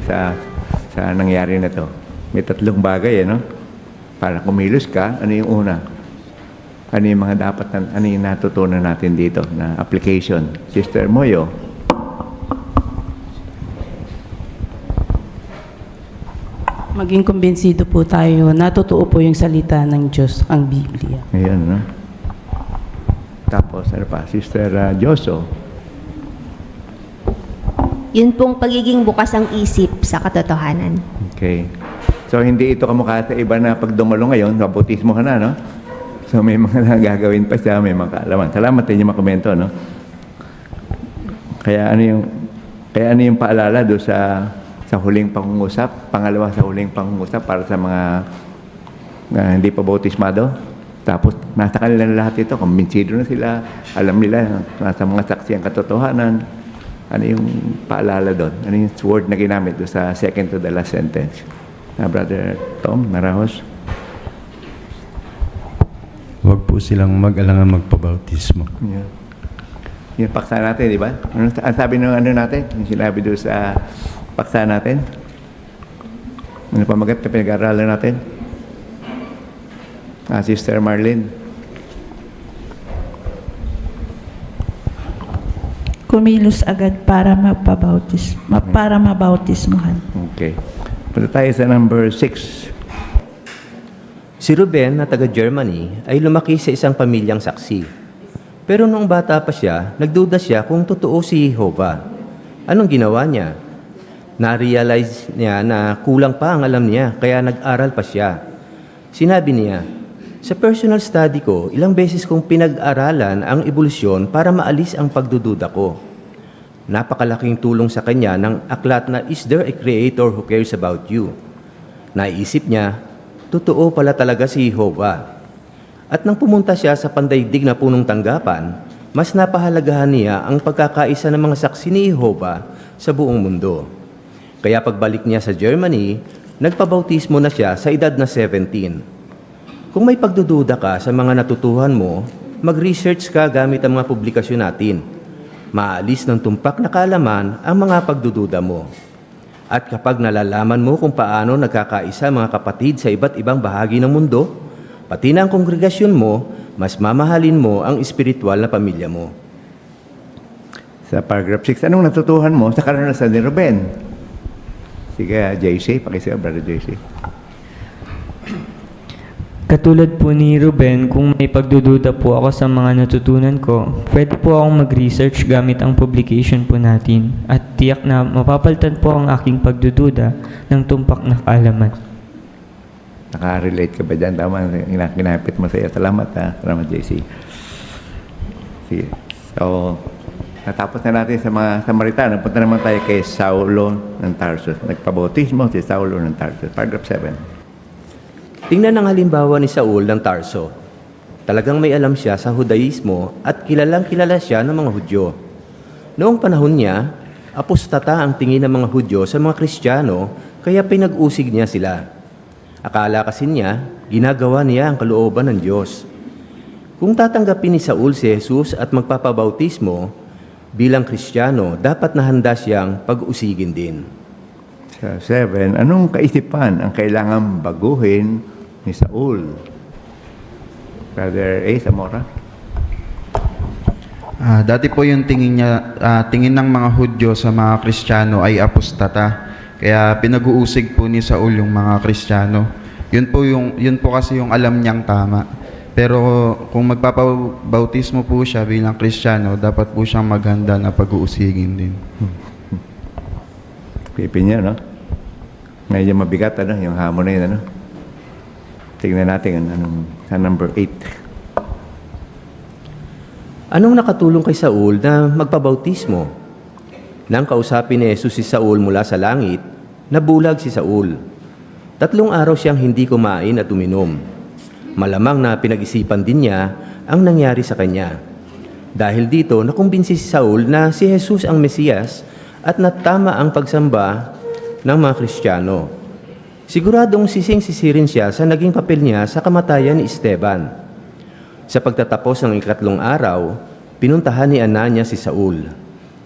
[SPEAKER 3] sa nangyari na to. May tatlong bagay, no? Para kumilos ka, ano yung una? Ano yung mga ano yung natutunan natin dito na application? Sister Moyo?
[SPEAKER 16] Maging kumbinsido po tayo na totoo po yung salita ng Diyos, ang Biblia.
[SPEAKER 3] Ayan, no? Tapos, ano pa? Sister Joso?
[SPEAKER 17] Yun pong pagiging bukas ang isip sa katotohanan.
[SPEAKER 3] Okay. So, hindi ito kamukha sa iba na pag dumalo ngayon, bautismo ka na, no? So, may mga gagawin pa siya, may mga kaalaman. Salamat din yung makomento, no? Kaya ano yung paalala doon sa huling pangungusap, pangalawa sa huling pangungusap para sa mga hindi pa bautismado. Tapos, nasa kanila na lahat ito, kumbinsido na sila, alam nila, nasa mga saksi ang katotohanan. Ano yung paalala doon? Ano yung word na ginamit doon sa second to the last sentence? Brother Tom Marahos?
[SPEAKER 18] Huwag po silang mag-alangan magpabautismo.
[SPEAKER 3] Yeah. Yung paksa natin, di ba? Ang sabi ng ano natin? Yung sinabi doon sa paksa natin? Ano pamagat na pinag-aaralan natin? Sister Marlene.
[SPEAKER 19] Kumilos agad para para mabautismuhan.
[SPEAKER 3] Okay. Punta tayo sa number 6.
[SPEAKER 4] Si Ruben na taga-Germany ay lumaki sa isang pamilyang saksi. Pero noong bata pa siya, nagduda siya kung totoo si Jehovah. Anong ginawa niya? Na-realize niya na kulang pa ang alam niya, kaya nag-aral pa siya. Sinabi niya, sa personal study ko, ilang beses kong pinag-aralan ang ebolusyon para maalis ang pagdududa ko. Napakalaking tulong sa kanya ng aklat na Is There a Creator Who Cares About You? Naisip niya, totoo pala talaga si Jehovah. At nang pumunta siya sa pandaigdig na punong tanggapan, mas napahalagahan niya ang pagkakaisa ng mga saksi ni Jehovah sa buong mundo. Kaya pagbalik niya sa Germany, nagpabautismo na siya sa edad na 17. Kung may pagdududa ka sa mga natutuhan mo, mag-research ka gamit ang mga publikasyon natin. Maalis ng tumpak na kaalaman ang mga pagdududa mo. At kapag nalalaman mo kung paano nagkakaisa mga kapatid sa iba't ibang bahagi ng mundo, pati na ang kongregasyon mo, mas mamahalin mo ang espiritual na pamilya mo.
[SPEAKER 3] Sa paragraph 6, anong natutuhan mo sa karanasan ni Ruben? Sige, JC, pakisiya, Brother JC.
[SPEAKER 20] Katulad po ni Ruben, kung may pagdududa po ako sa mga natutunan ko, pwede po akong mag-research gamit ang publication po natin at tiyak na mapapalitan po ang aking pagdududa ng tumpak na kaalaman.
[SPEAKER 3] Naka-relate ka ba dyan? Tama, kinapit mo sa iyo. Salamat, ha? Salamat, JC. Sige. So, natapos na natin sa mga Samaritano. Punta naman tayo kay Saulo ng Tarsus. Nagpabautismo si Saulo ng Tarsus. Paragraph 7.
[SPEAKER 4] Tingnan ang halimbawa ni Saul ng Tarso. Talagang may alam siya sa Judaismo at kilalang kilala siya ng mga Hudyo. Noong panahon niya, apostata ang tingin ng mga Hudyo sa mga Kristiyano kaya pinag-usig niya sila. Akala kasi niya, ginagawa niya ang kalooban ng Diyos. Kung tatanggapin ni Saul si Jesus at magpapabautismo, bilang Kristiyano, dapat nahanda siyang pag-usigin din.
[SPEAKER 3] Sa 7, anong kaisipan ang kailangan baguhin ni Saul? Brother A. Zamora?
[SPEAKER 21] Dati po yung tingin ng mga Hudyo sa mga Kristiyano ay apostata. Kaya pinag-uusig po ni Saul yung mga Kristiyano. Yun po kasi yung alam niyang tama. Pero kung magpapabautismo po siya bilang Kristiyano, dapat po siyang maghanda na pag-uusigin din.
[SPEAKER 3] Pipin niya, no? Medyo mabigat, ano? Yung hamon na yun, ano? Tingnan natin sa number 8.
[SPEAKER 4] Anong nakatulong kay Saul na magpabautismo? Nang kausapin ni Jesus si Saul mula sa langit, nabulag si Saul. 3 araw siyang hindi kumain at uminom. Malamang na pinag-isipan din niya ang nangyari sa kanya. Dahil dito, nakumbinsi si Saul na si Jesus ang Mesiyas at natama ang pagsamba ng mga Kristiyano. Siguradong sising-sisirin siya sa naging papel niya sa kamatayan ni Esteban. Sa pagtatapos ng 3 araw, pinuntahan ni Ananias si Saul.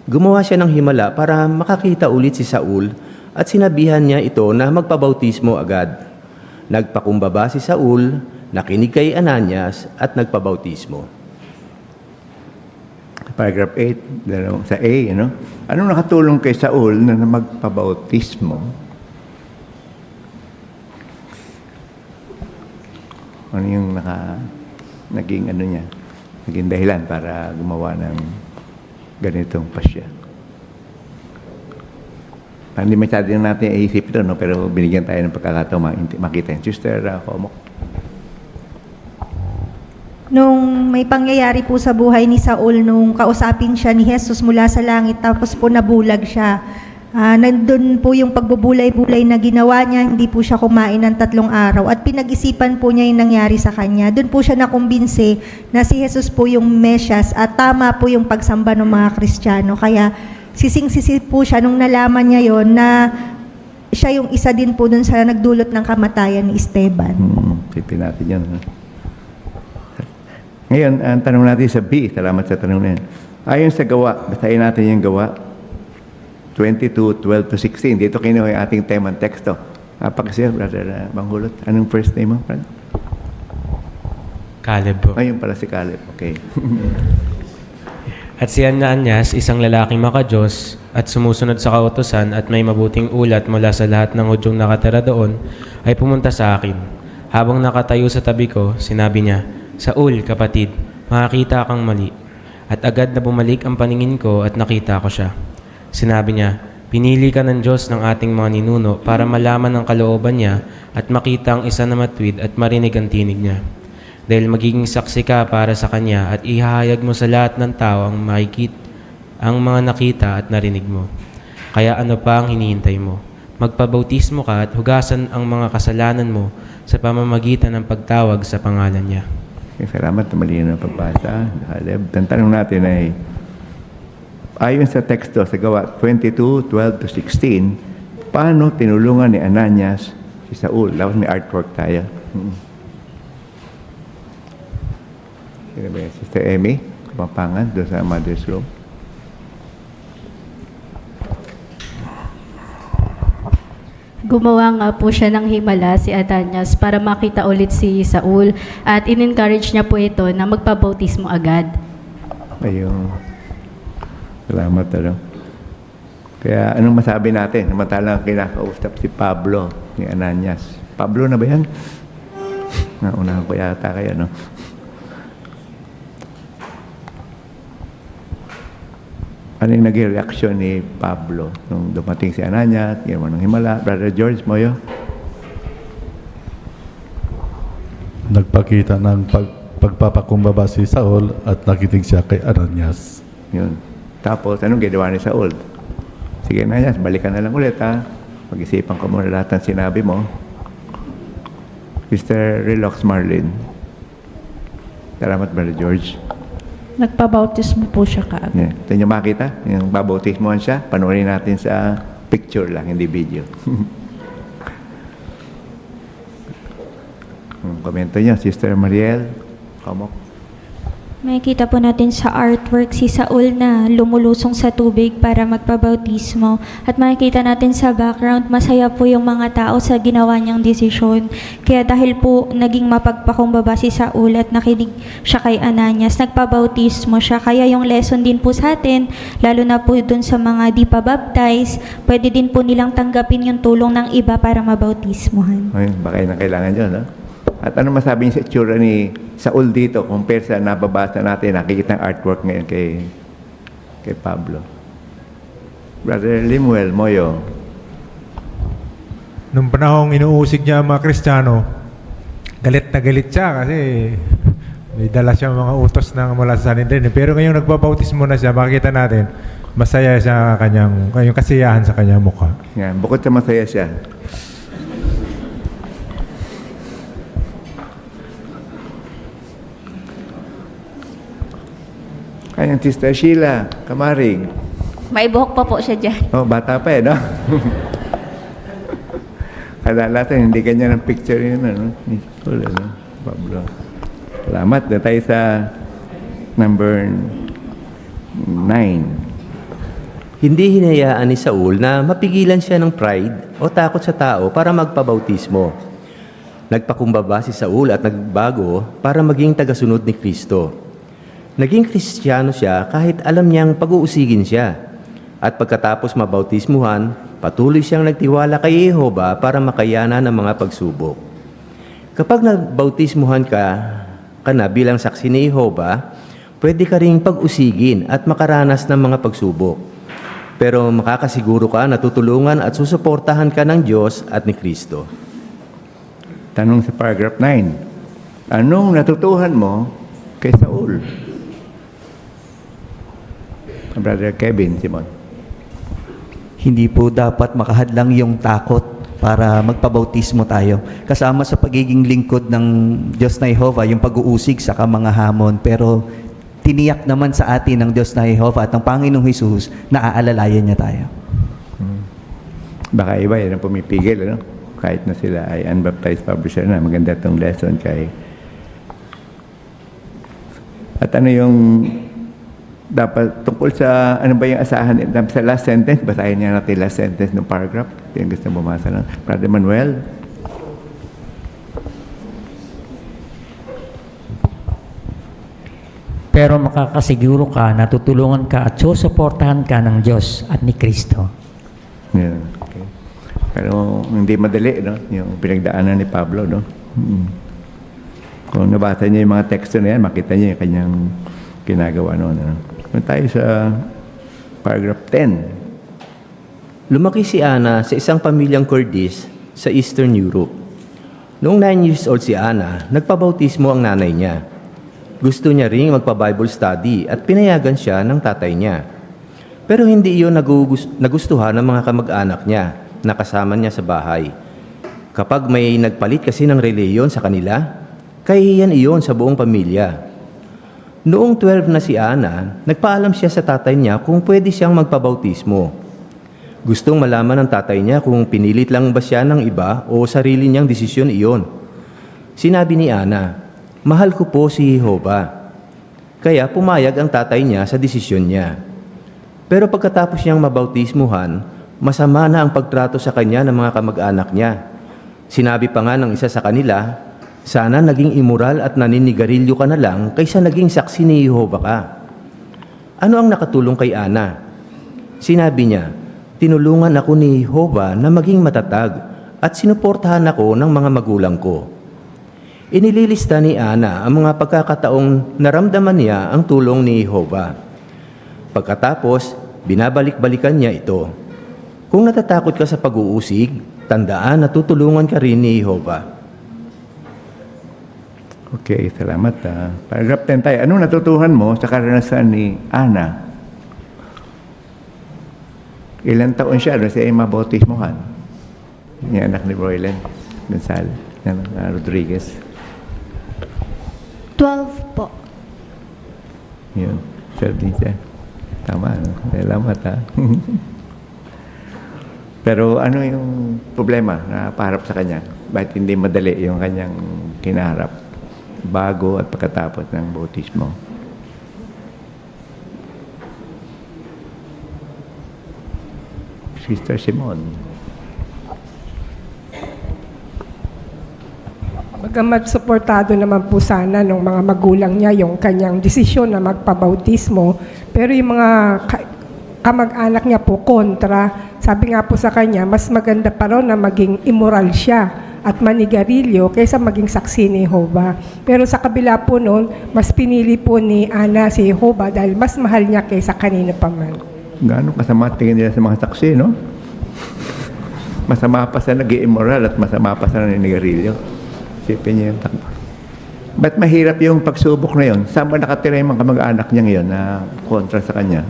[SPEAKER 4] Gumawa siya ng himala para makakita ulit si Saul at sinabihan niya ito na magpabautismo agad. Nagpakumbaba si Saul, nakinig kay Ananias at nagpabautismo.
[SPEAKER 3] Paragraph 8, sa A, ano? Anong nakatulong kay Saul na magpabautismo? Ano yung naging dahilan para gumawa ng ganitong pasya? Hindi masyado natin iisip ito, no? Pero binigyan tayo ng pagkakataon makita yung Sister Komok.
[SPEAKER 22] Nung may pangyayari po sa buhay ni Saul, nung kausapin siya ni Jesus mula sa langit, tapos po nabulag siya. Nandun po yung pagbubulay-bulay na ginawa niya, hindi po siya kumain ng 3 araw. At pinag-isipan po niya yung nangyari sa kanya. Doon po siya nakumbinsi na si Jesus po yung Mesyas at tama po yung pagsamba ng mga Kristiyano. Kaya sising-sisi po siya nung nalaman niya yon na siya yung isa din po dun sa nagdulot ng kamatayan ni Esteban.
[SPEAKER 3] Pipin natin yan. Ngayon, ang tanong natin sa B. Salamat sa tanong na yan. Ayon sa gawa, basahin natin yung gawa. 22:12-16. Dito kinuha yung ating temang teksto. Pakasir, Brother Manghulot. Anong first name mo, friend?
[SPEAKER 23] Caleb po.
[SPEAKER 3] Ayun pala si Caleb. Okay.
[SPEAKER 23] At si Ananias, isang lalaking makadiyos at sumusunod sa kautusan at may mabuting ulat mula sa lahat ng Hudyong nakatira doon, ay pumunta sa akin. Habang nakatayo sa tabi ko, sinabi niya, Saul, kapatid, makakita kang mali. At agad na bumalik ang paningin ko at nakita ko siya. Sinabi niya, pinili ka ng Diyos ng ating mga ninuno para malaman ang kalooban niya at makita ang isa na matuwid at marinig ang tinig niya. Dahil magiging saksi ka para sa kanya at ihahayag mo sa lahat ng tao ang mga nakita at narinig mo. Kaya ano pa ang hinihintay mo? Magpabautismo ka at hugasan ang mga kasalanan mo sa pamamagitan ng pagtawag sa pangalan niya.
[SPEAKER 3] Okay, salamat na malinaw na pagbasa. Ang tanong natin ay, ayon sa teksto sa gawa 22:12-16, paano tinulungan ni Ananias si Saul? Dapat may artwork tayo. Sino ba yan? Sister Emmy, Kapampangan, doon sa mother's room.
[SPEAKER 24] Gumawa nga po siya ng himala si Ananias para makita ulit si Saul at in-encourage niya po ito na magpabautismo agad.
[SPEAKER 3] Ayun. Salamat, ano. Kaya anong masabi natin? Samantalang kinakausap si Pablo ni Ananias. Pablo na ba yan? Naunahan ko yata kayo, no? Ano yung naging reaksyon ni Pablo nung dumating si Ananias, ginawa ng himala? Brother George Moyo?
[SPEAKER 25] Nagpakita ng pagpapakumbaba si Saul at nakinig siya kay Ananias.
[SPEAKER 3] Yun. Tapos, anong ginawa ni Saul? Sige, Ananias, balikan na lang ulit, ha? Pag-isipan ko muna lahat ng sinabi mo. Mr. Relax Marlin. Salamat, Brother George.
[SPEAKER 19] Nagpabautismo po siya kaagad.
[SPEAKER 3] Yeah. Ito nyo makita, yung babautismohan siya, panoorin natin sa picture lang, hindi video. Komento niyo, Sister Mariel. Kamok.
[SPEAKER 8] Makikita po natin sa artwork si Saul na lumulusong sa tubig para magpabautismo. At makikita natin sa background, masaya po yung mga tao sa ginawa niyang desisyon. Kaya dahil po naging mapagpakumbaba si Saul at nakinig siya kay Ananias, nagpabautismo siya. Kaya yung lesson din po sa atin, lalo na po dun sa mga di pa baptize, pwede din po nilang tanggapin yung tulong ng iba para mabautismohan.
[SPEAKER 3] Ay, baka yun ang kailangan dyan, no? At ano masabi niyo sa itsura ni Saul dito compare sa nababasa natin, nakikita ng artwork ngayon kay Pablo? Brother Limuel, Moyo.
[SPEAKER 1] Nung panahong inuusig niya ang mga Kristiyano, galit na galit siya kasi may dala siya mga utos ng mula sa Sanhedrin. Pero ngayong nagbabautismo na siya, makikita natin, masaya siya yung kasiyahan sa kanyang mukha.
[SPEAKER 3] Yan, bukod sa masaya siya, ayan, Sister Sheila, Kamarig.
[SPEAKER 17] May buhok pa po siya dyan.
[SPEAKER 3] Oh, bata pa no? Kadalasan, hindi kanya ng picture yun, ano? Pablo. Salamat. Na tayo sa number 9.
[SPEAKER 4] Hindi hinayaan ni Saul na mapigilan siya ng pride o takot sa tao para magpabautismo. Nagpakumbaba si Saul at nagbago para maging tagasunod ni Kristo. Naging Kristiyano siya kahit alam niyang pag-uusigin siya. At pagkatapos mabautismuhan, patuloy siyang nagtiwala kay Jehova para makayanan ang mga pagsubok. Kapag nabautismuhan ka na bilang saksi ni Jehova, pwede ka ring pag-usigin at makaranas ng mga pagsubok. Pero makakasiguro ka na tutulungan at susuportahan ka ng Diyos at ni Kristo.
[SPEAKER 3] Tanong sa paragraph 9. Anong natutuhan mo kay Saul? Brother Kevin, Simon.
[SPEAKER 2] Hindi po dapat makahadlang yung takot para magpabautismo tayo. Kasama sa pagiging lingkod ng Diyos na Jehova, yung pag-uusig sa mga hamon. Pero tiniyak naman sa atin ng Diyos na Jehova at ng Panginoong Hesus na aalalayan niya tayo.
[SPEAKER 3] Baka iba yan ang pumipigil, ano? Kahit na sila ay unbaptized publisher na. Maganda itong lesson kay... At ano yung dapat tungkol sa ano ba yung asahan sa last sentence? Basahin niya natin last sentence ng paragraph. Yung gusto bumasa lang. Brother Manuel.
[SPEAKER 5] Pero makakasiguro ka na tutulungan ka at susuportahan ka ng Diyos at ni Kristo.
[SPEAKER 3] Yeah, okay. Pero hindi madali, no? Yung pinagdaanan ni Pablo, no? Kung nabasa niyo yung mga teksto na yan, makita niyo yung kanyang ginagawa noon. No? Tayo sa paragraph 10.
[SPEAKER 4] Lumaki si Ana sa isang pamilyang Kurdish sa Eastern Europe. Noong 9 years old si Ana, nagpabautismo ang nanay niya. Gusto niya ring magpa-Bible study at pinayagan siya ng tatay niya. Pero hindi iyon nagustuhan ng mga kamag-anak niya na kasama niya sa bahay. Kapag may nagpalit kasi ng reliyon sa kanila, kahihiyan iyon sa buong pamilya. Noong 12 na si Ana, nagpaalam siya sa tatay niya kung pwede siyang magpabautismo. Gustong malaman ng tatay niya kung pinilit lang ba siya ng iba o sarili niyang desisyon iyon. Sinabi ni Ana, "Mahal ko po si Jehova." Kaya pumayag ang tatay niya sa desisyon niya. Pero pagkatapos niyang mabautismuhan, masama na ang pagtrato sa kanya ng mga kamag-anak niya. Sinabi pa nga ng isa sa kanila, "Sana naging immoral at naninigarilyo ka na lang kaysa naging saksi ni Jehova ka." Ano ang nakatulong kay Ana? Sinabi niya, "Tinulungan ako ni Jehova na maging matatag at sinuportahan ako ng mga magulang ko." Inililista ni Ana ang mga pagkakataong naramdaman niya ang tulong ni Jehova. Pagkatapos, binabalik-balikan niya ito. Kung natatakot ka sa pag-uusig, tandaan na tutulungan ka rin ni Jehova.
[SPEAKER 3] Okay, salamat. Paragraph 10 tayo. Anong natutuhan mo sa karanasan ni Ana? Ilang taon siya doon siya ay mabautismohan? Yung anak ni Roylen Gonzales, Rodriguez.
[SPEAKER 17] 12 po.
[SPEAKER 3] Yun, 13 siya. Tama, no? Salamat, ha? Pero ano yung problema na paharap sa kanya? Bakit hindi madali yung kanyang kinaharap bago at pagkatapos ng bautismo? Sister Simon.
[SPEAKER 6] Bagamat suportado naman po sana ng mga magulang niya yung kanyang desisyon na magpabautismo, pero yung mga kamag-anak niya po kontra. Sabi nga po sa kanya, mas maganda pa raw na maging immoral siya at manigarilyo kaysa maging saksi ni Jehovah. Pero sa kabila po noon, mas pinili po ni Ana si Jehovah dahil mas mahal niya kaysa kanino pa man.
[SPEAKER 3] Gaano kasama tingin nila sa mga saksi, no? Masama pa sa nag-immoral at masama pa sa naninigarilyo. Isipin niyo yung takbo. Ba't mahirap yung pagsubok na yun? Saan ba nakatira yung mga kamag-anak niya ngayon na kontra sa kanya?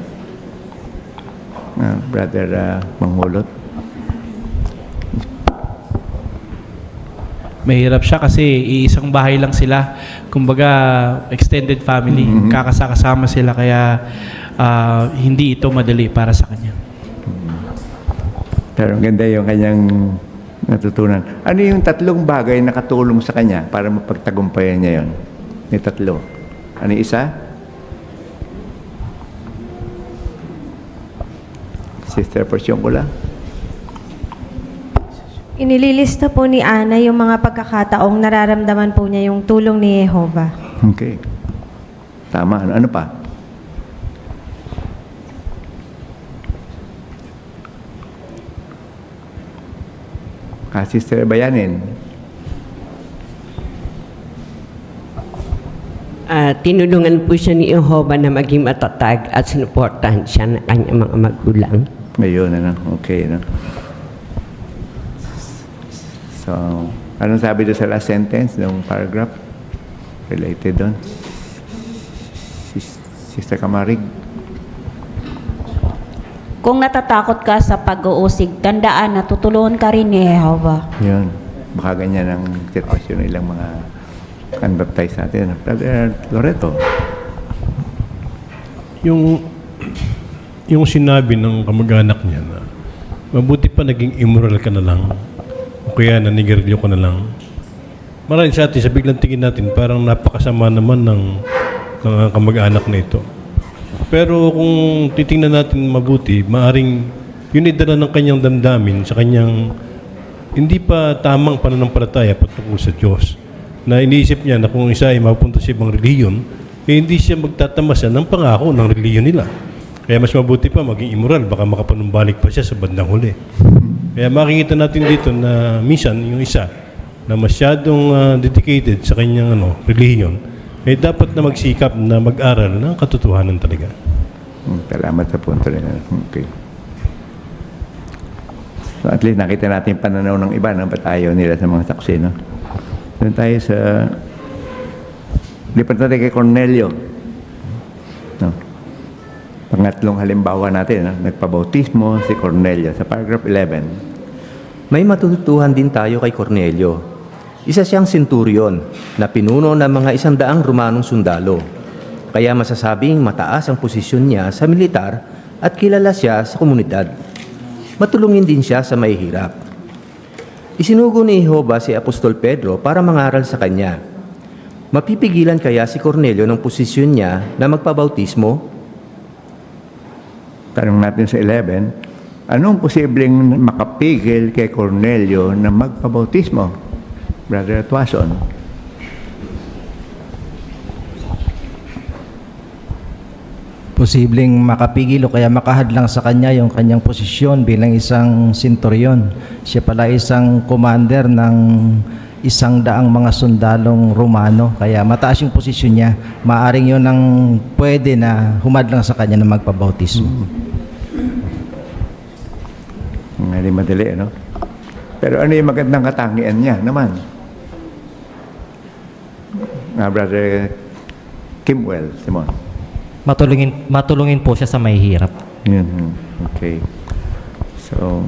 [SPEAKER 3] Brother Manghulot.
[SPEAKER 7] Mahirap siya kasi iisang bahay lang sila. Kumbaga, extended family. Kakasama sila kaya hindi ito madali para sa kanya.
[SPEAKER 3] Pero ang ganda yung kanyang natutunan. Ano yung tatlong bagay na katulong sa kanya para mapagtagumpayan niya yun? May tatlo. Ano yung isa? Sister Porciungula.
[SPEAKER 22] Inililista po ni Ana yung mga pagkakataong nararamdaman po niya yung tulong ni Jehovah.
[SPEAKER 3] Okay. Tama. Ano pa? Sister Bayanin.
[SPEAKER 10] Tinulungan po siya ni Jehovah na maging matatag at sinuportahan siya ng kanyang mga magulang.
[SPEAKER 3] Ngayon, ano? Okay, no? So, anong sabi doon sa last sentence, ng paragraph? Related doon? Sister Kamarig?
[SPEAKER 11] Kung natatakot ka sa pag-uusig, tandaan na tutulungan ka rin ni Jehovah.
[SPEAKER 3] Yun. Baka ganyan ang sitwasyon ng ilang mga unbaptized natin. Brother Loreto.
[SPEAKER 15] Yung sinabi ng kamag-anak niya na mabuti pa naging immoral ka na lang o kaya nanigarilyo ka na lang. Marami sa atin, sa biglang tingin natin, parang napakasama naman ng kamag-anak na ito. Pero kung titingnan natin mabuti, maaring yun ay dala ng kanyang damdamin sa kanyang hindi pa tamang pananampalataya patungkol sa Diyos. Na iniisip niya na kung isa ay mapunta sa ibang reliyon, eh hindi siya magtatamasa ng pangako ng reliyon nila. Kaya mas mabuti pa maging immoral, baka makapanumbalik pa siya sa bandang huli. Kaya makikita natin dito na minsan yung isa na masyadong dedicated sa kanyang reliyon, eh dapat na magsikap na mag-aral ng katotohanan talaga.
[SPEAKER 3] Salamat sa punto rin. Okay. So at least nakita natin yung pananaw ng iba, no? Ba't ayaw nila sa mga saksi, no? Doon tayo sa lipat natin kay Cornelio. No? Pangatlong halimbawa natin, no? Nagpabautismo si Cornelio sa paragraph 11.
[SPEAKER 4] May matututuhan din tayo kay Cornelio. Isa siyang centurion na pinuno ng mga 100 Romanong sundalo. Kaya masasabing mataas ang posisyon niya sa militar at kilala siya sa komunidad. Matulungin din siya sa mahihirap. Isinugo ni Jehovah si Apostol Pedro para mangaral sa kanya. Mapipigilan kaya si Cornelio ng posisyon niya na magpabautismo?
[SPEAKER 3] Tanong natin sa 11, anong posibleng makapigil kay Cornelio na magpabautismo? Brother Tuason.
[SPEAKER 12] Posibleng makapigil o kaya makahadlang sa kanya yung kanyang posisyon bilang isang senturyon. Siya pala isang commander ng 100 mga sundalong Romano. Kaya mataas yung posisyon niya. Maaring yun ang pwede na humadlang sa kanya na magpabautismo.
[SPEAKER 3] Hindi madali, no? Pero ano yung magandang katangian niya naman? Brother Kimwell, Simon.
[SPEAKER 5] Matulungin po siya sa mahihirap.
[SPEAKER 3] Okay. So,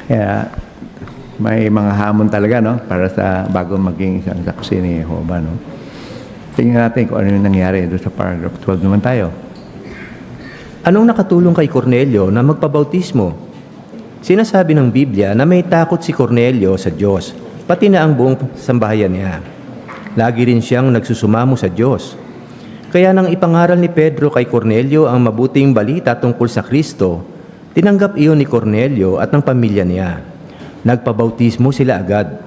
[SPEAKER 3] kaya may mga hamon talaga, no? Para sa bago maging isang saksi ni Jehovah, no? Tingnan natin kung ano yung nangyari doon sa paragraph 12 naman tayo.
[SPEAKER 4] Anong nakatulong kay Cornelio na magpabautismo? Sinasabi ng Biblia na may takot si Cornelio sa Diyos, pati na ang buong sambahayan niya. Lagi rin siyang nagsusumamo sa Diyos. Kaya nang ipangaral ni Pedro kay Cornelio ang mabuting balita tungkol sa Kristo, tinanggap iyon ni Cornelio at ng pamilya niya. Nagpabautismo sila agad.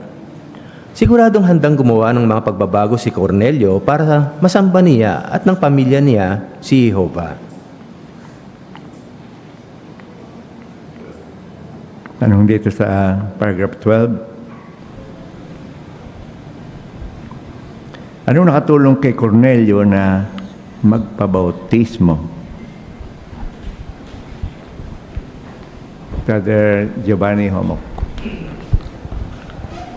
[SPEAKER 4] Siguradong handang gumawa ng mga pagbabago si Cornelio para masamba niya at ng pamilya niya si Jehovah.
[SPEAKER 3] Tanong dito sa paragraph 12. Anong nakatulong kay Cornelio na magpabautismo? Brother Giovanni Homok.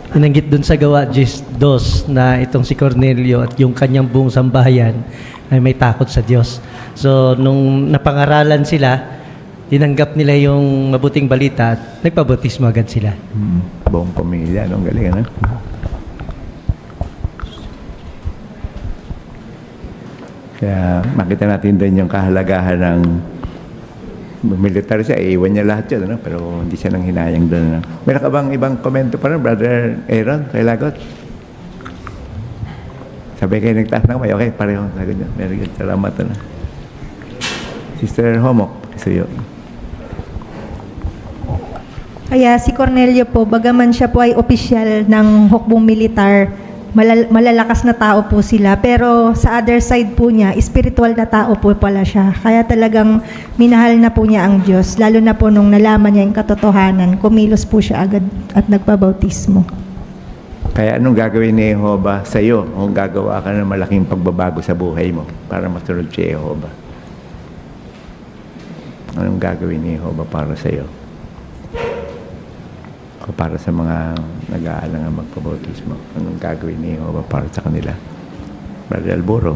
[SPEAKER 9] Inanggit dun sa gawa 2 na itong si Cornelio at yung kanyang buong sambahayan ay may takot sa Diyos. So, nung napangaralan sila, tinanggap nila yung mabuting balita at nagpabautismo agad sila.
[SPEAKER 3] Buong pamilya, no? Galing, ano? Kaya makita natin doon yung kahalagahan ng military siya. Iiwan niya lahat yun, ano? Pero hindi siya nang hinayang doon. Ano? Meron ka bang ibang komento pa rin, Brother Aaron, kay Lagot? Sabi kayo nagtaas na kamay. Okay, pareho. Sagot niya. Very good. Salamat. Ano? Sister Homok, sa'yo.
[SPEAKER 22] Kaya si Cornelio po, bagaman siya po ay opisyal ng hukbong militar, malalakas na tao po sila. Pero sa other side po niya, spiritual na tao po pala siya. Kaya talagang minahal na po niya ang Diyos. Lalo na po nung nalaman niya yung katotohanan, kumilos po siya agad at nagpabautismo.
[SPEAKER 3] Kaya anong gagawin ni Jehovah sa iyo kung gagawa ka ng malaking pagbabago sa buhay mo para masunod si Jehovah? Anong gagawin ni Jehovah para sa iyo? O para sa mga nag-aalangan magpabautismo? Anong gagawin ni Jehovah para sa kanila? Brother Alboro.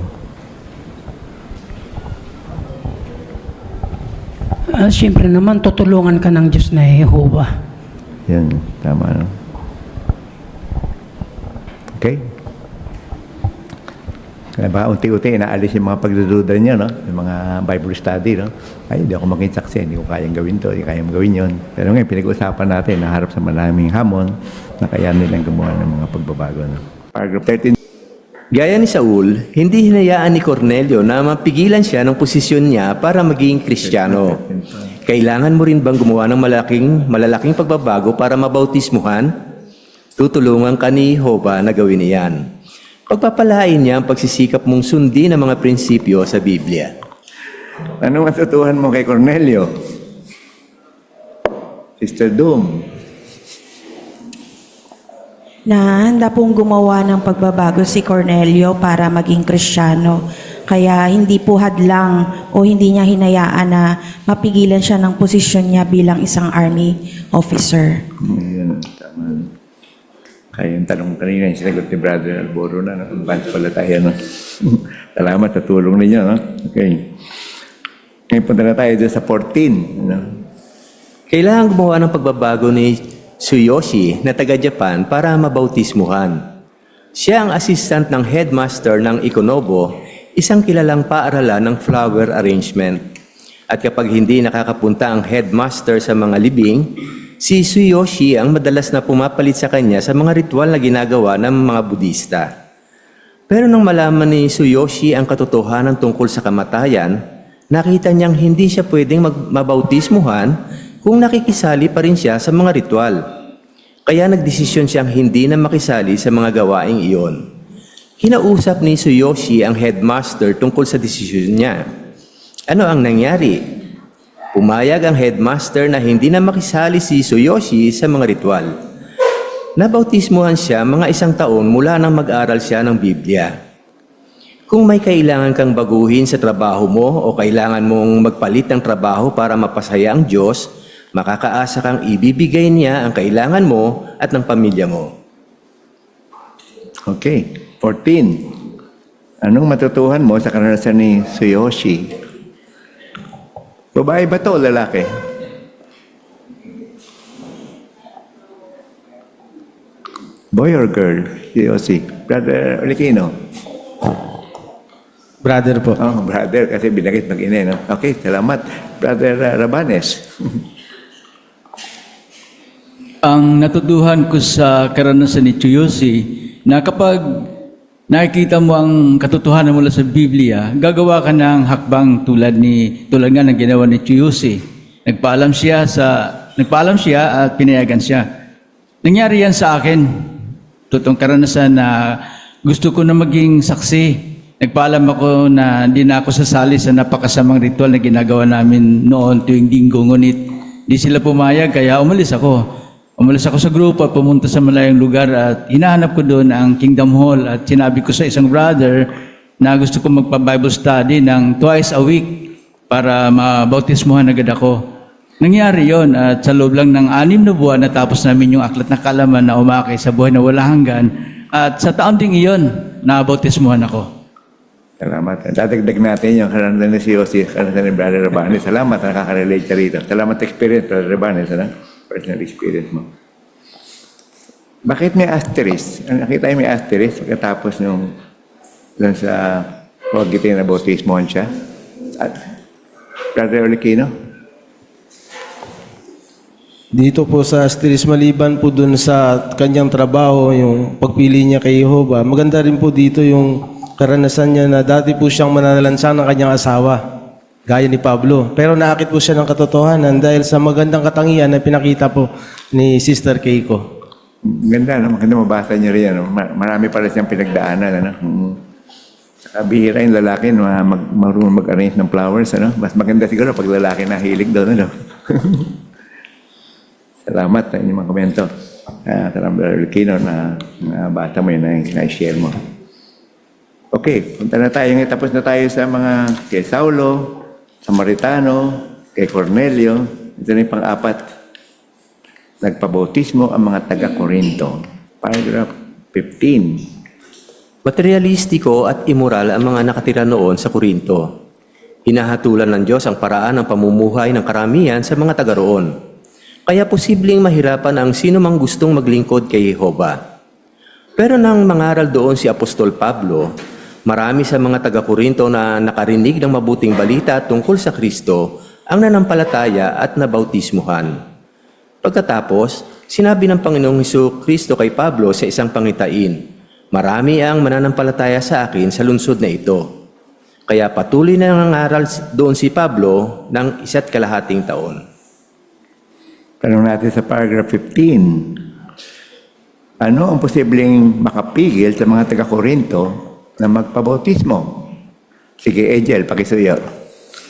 [SPEAKER 13] Siyempre naman, tutulungan ka ng Diyos na Jehovah.
[SPEAKER 3] Yan, tama, no? Okay? Kaya baka unti-unti inaalis yung mga pagdududa niya, no? Yung mga Bible study, no? Ay, hindi ako maging saksi, hindi ko kayang gawin to, hindi kayang gawin yon. Pero ngayon, pinag-uusapan natin, naharap sa maraming hamon, na kaya nilang gumawa ng mga pagbabago, no? Paragraph 13.
[SPEAKER 4] Gaya ni Saul, hindi hinayaan ni Cornelio na mapigilan siya ng posisyon niya para maging Kristiyano. Kailangan mo rin bang gumawa ng malalaking pagbabago para mabautismuhan? Tutulungan ka ni Jehovah na gawin iyan. Pagpapalain niya ang pagsisikap mong sundin ang mga prinsipyo sa Biblia.
[SPEAKER 3] Anong matutuhan mo kay Cornelio? Sister Doom.
[SPEAKER 14] Na handa pong gumawa ng pagbabago si Cornelio para maging Kristiyano. Kaya hindi po hadlang o hindi niya hinayaan na mapigilan siya ng posisyon niya bilang isang army officer.
[SPEAKER 3] Yan, tama. Kaya yung tanong kanina, yung sinagot ni Brother Alboro na, no? Advance pala tayo, no? Salamat sa tulong ninyo, no? Okay. Ngayon punta na tayo doon sa 14, no?
[SPEAKER 4] Kailangan gumawa ng pagbabago ni Tsuyoshi na taga-Japan para mabautismuhan. Siya ang assistant ng headmaster ng Ikonobo, isang kilalang paaralan ng flower arrangement. At kapag hindi nakakapunta ang headmaster sa mga libing, si Tsuyoshi ang madalas na pumapalit sa kanya sa mga ritual na ginagawa ng mga Budista. Pero nang malaman ni Tsuyoshi ang katotohanan tungkol sa kamatayan, nakita niyang hindi siya pwedeng mabautismuhan kung nakikisali pa rin siya sa mga ritual. Kaya nagdesisyon siyang hindi na makisali sa mga gawaing iyon. Kinausap ni Tsuyoshi ang headmaster tungkol sa desisyon niya. Ano ang nangyari? Pumayag ang headmaster na hindi na makisali si Tsuyoshi sa mga ritual. Nabautismuhan siya mga 1 taon mula nang mag-aral siya ng Biblia. Kung may kailangan kang baguhin sa trabaho mo o kailangan mong magpalit ng trabaho para mapasaya ang Diyos, makakaasa kang ibibigay niya ang kailangan mo at ng pamilya mo.
[SPEAKER 3] Okay. 14. Anong matutuhan mo sa karanasan ni Tsuyoshi? Babae ba to o lalaki? Boy or girl? Tsuyoshi. Brother Olikino.
[SPEAKER 16] Brother po.
[SPEAKER 3] Oh, brother, kasi binagit mag-ina, no? Okay, salamat. Brother Rabanes.
[SPEAKER 18] Ang natutuhan ko sa karanasan ni Chuyosi, na kapag nakikita mo ang katotohanan mula sa Biblia, gagawa ka ng hakbang tulad nga ng ginawa ni Chuyosi. Nagpaalam siya at pinayagan siya. Nangyari yan sa akin. Totoong karanasan na gusto ko na maging saksi. Nagpaalam ako na hindi na ako sasali sa napakasamang ritual na ginagawa namin noon tuwing linggo. Ngunit di sila pumayag, kaya umalis ako. Umalis ako sa grupo at pumunta sa malayong lugar at hinahanap ko doon ang Kingdom Hall at sinabi ko sa isang brother na gusto ko magpa-Bible study ng twice a week para mabautismuhan agad ako. Nangyari yon at sa loob lang ng 6 na buwan natapos namin yung aklat na kaalaman na umakay sa buhay na wala hanggan at sa taon ding iyon nabautismuhan ako.
[SPEAKER 3] Salamat. Dadagdag natin yung karanasan ni Josie, karanasan ni Brother Rabanes. Salamat, nakaka-relate ka rito. Salamat sa experience, Brother Rabanes. Personal experience mo. Bakit may asterisk? Nakita yung may asterisk pagkatapos nung doon sa huwag kita na bautismohan siya? At Brother Olikino?
[SPEAKER 16] Dito po sa asterisk, maliban po dun sa kanyang trabaho, yung pagpili niya kay Jehovah, maganda rin po dito yung karanasan niya na dati po siyang mananalansa ng kanyang asawa, gaya ni Pablo. Pero naakit po siya ng katotohanan dahil sa magandang katangian na pinakita po ni Sister Keiko.
[SPEAKER 3] Ganda, no? Maganda mabasa niyo rin. No? Marami pala siyang pinagdaanan. Ano? Bihira yung lalaki na marunong mag-arrange ng flowers. Ano? Mas maganda siguro pag lalaki na hilig doon. Ano? Salamat sa inyong mga komento. Salamat, Brother Kino, na bata mo yun, na-share mo. Okay, punta na tayo. Tapos na tayo sa mga kay Saulo, Samaritano, kay Cornelio. Ito na yung pang-apat. Nagpabautismo ang mga taga-Corinto. Paragraph 15.
[SPEAKER 4] Materialistiko at immoral ang mga nakatira noon sa Korinto. Hinahatulan ng Diyos ang paraan ng pamumuhay ng karamihan sa mga taga roon. Kaya posibleng mahirapan ang sino mang gustong maglingkod kay Jehovah. Pero nang mangaral doon si Apostol Pablo, marami sa mga taga-Korinto na nakarinig ng mabuting balita tungkol sa Kristo ang nanampalataya at nabautismuhan. Pagkatapos, sinabi ng Panginoong Hesus-Kristo kay Pablo sa isang pangitain, "Marami ang mananampalataya sa akin sa lungsod na ito." Kaya patuloy na nangaral doon si Pablo ng 1.5 taon.
[SPEAKER 3] Tanong natin sa paragraph 15. Ano ang posibleng makapigil sa mga taga-Korinto na magpabautismo? Sige, Angel, pakisuyo.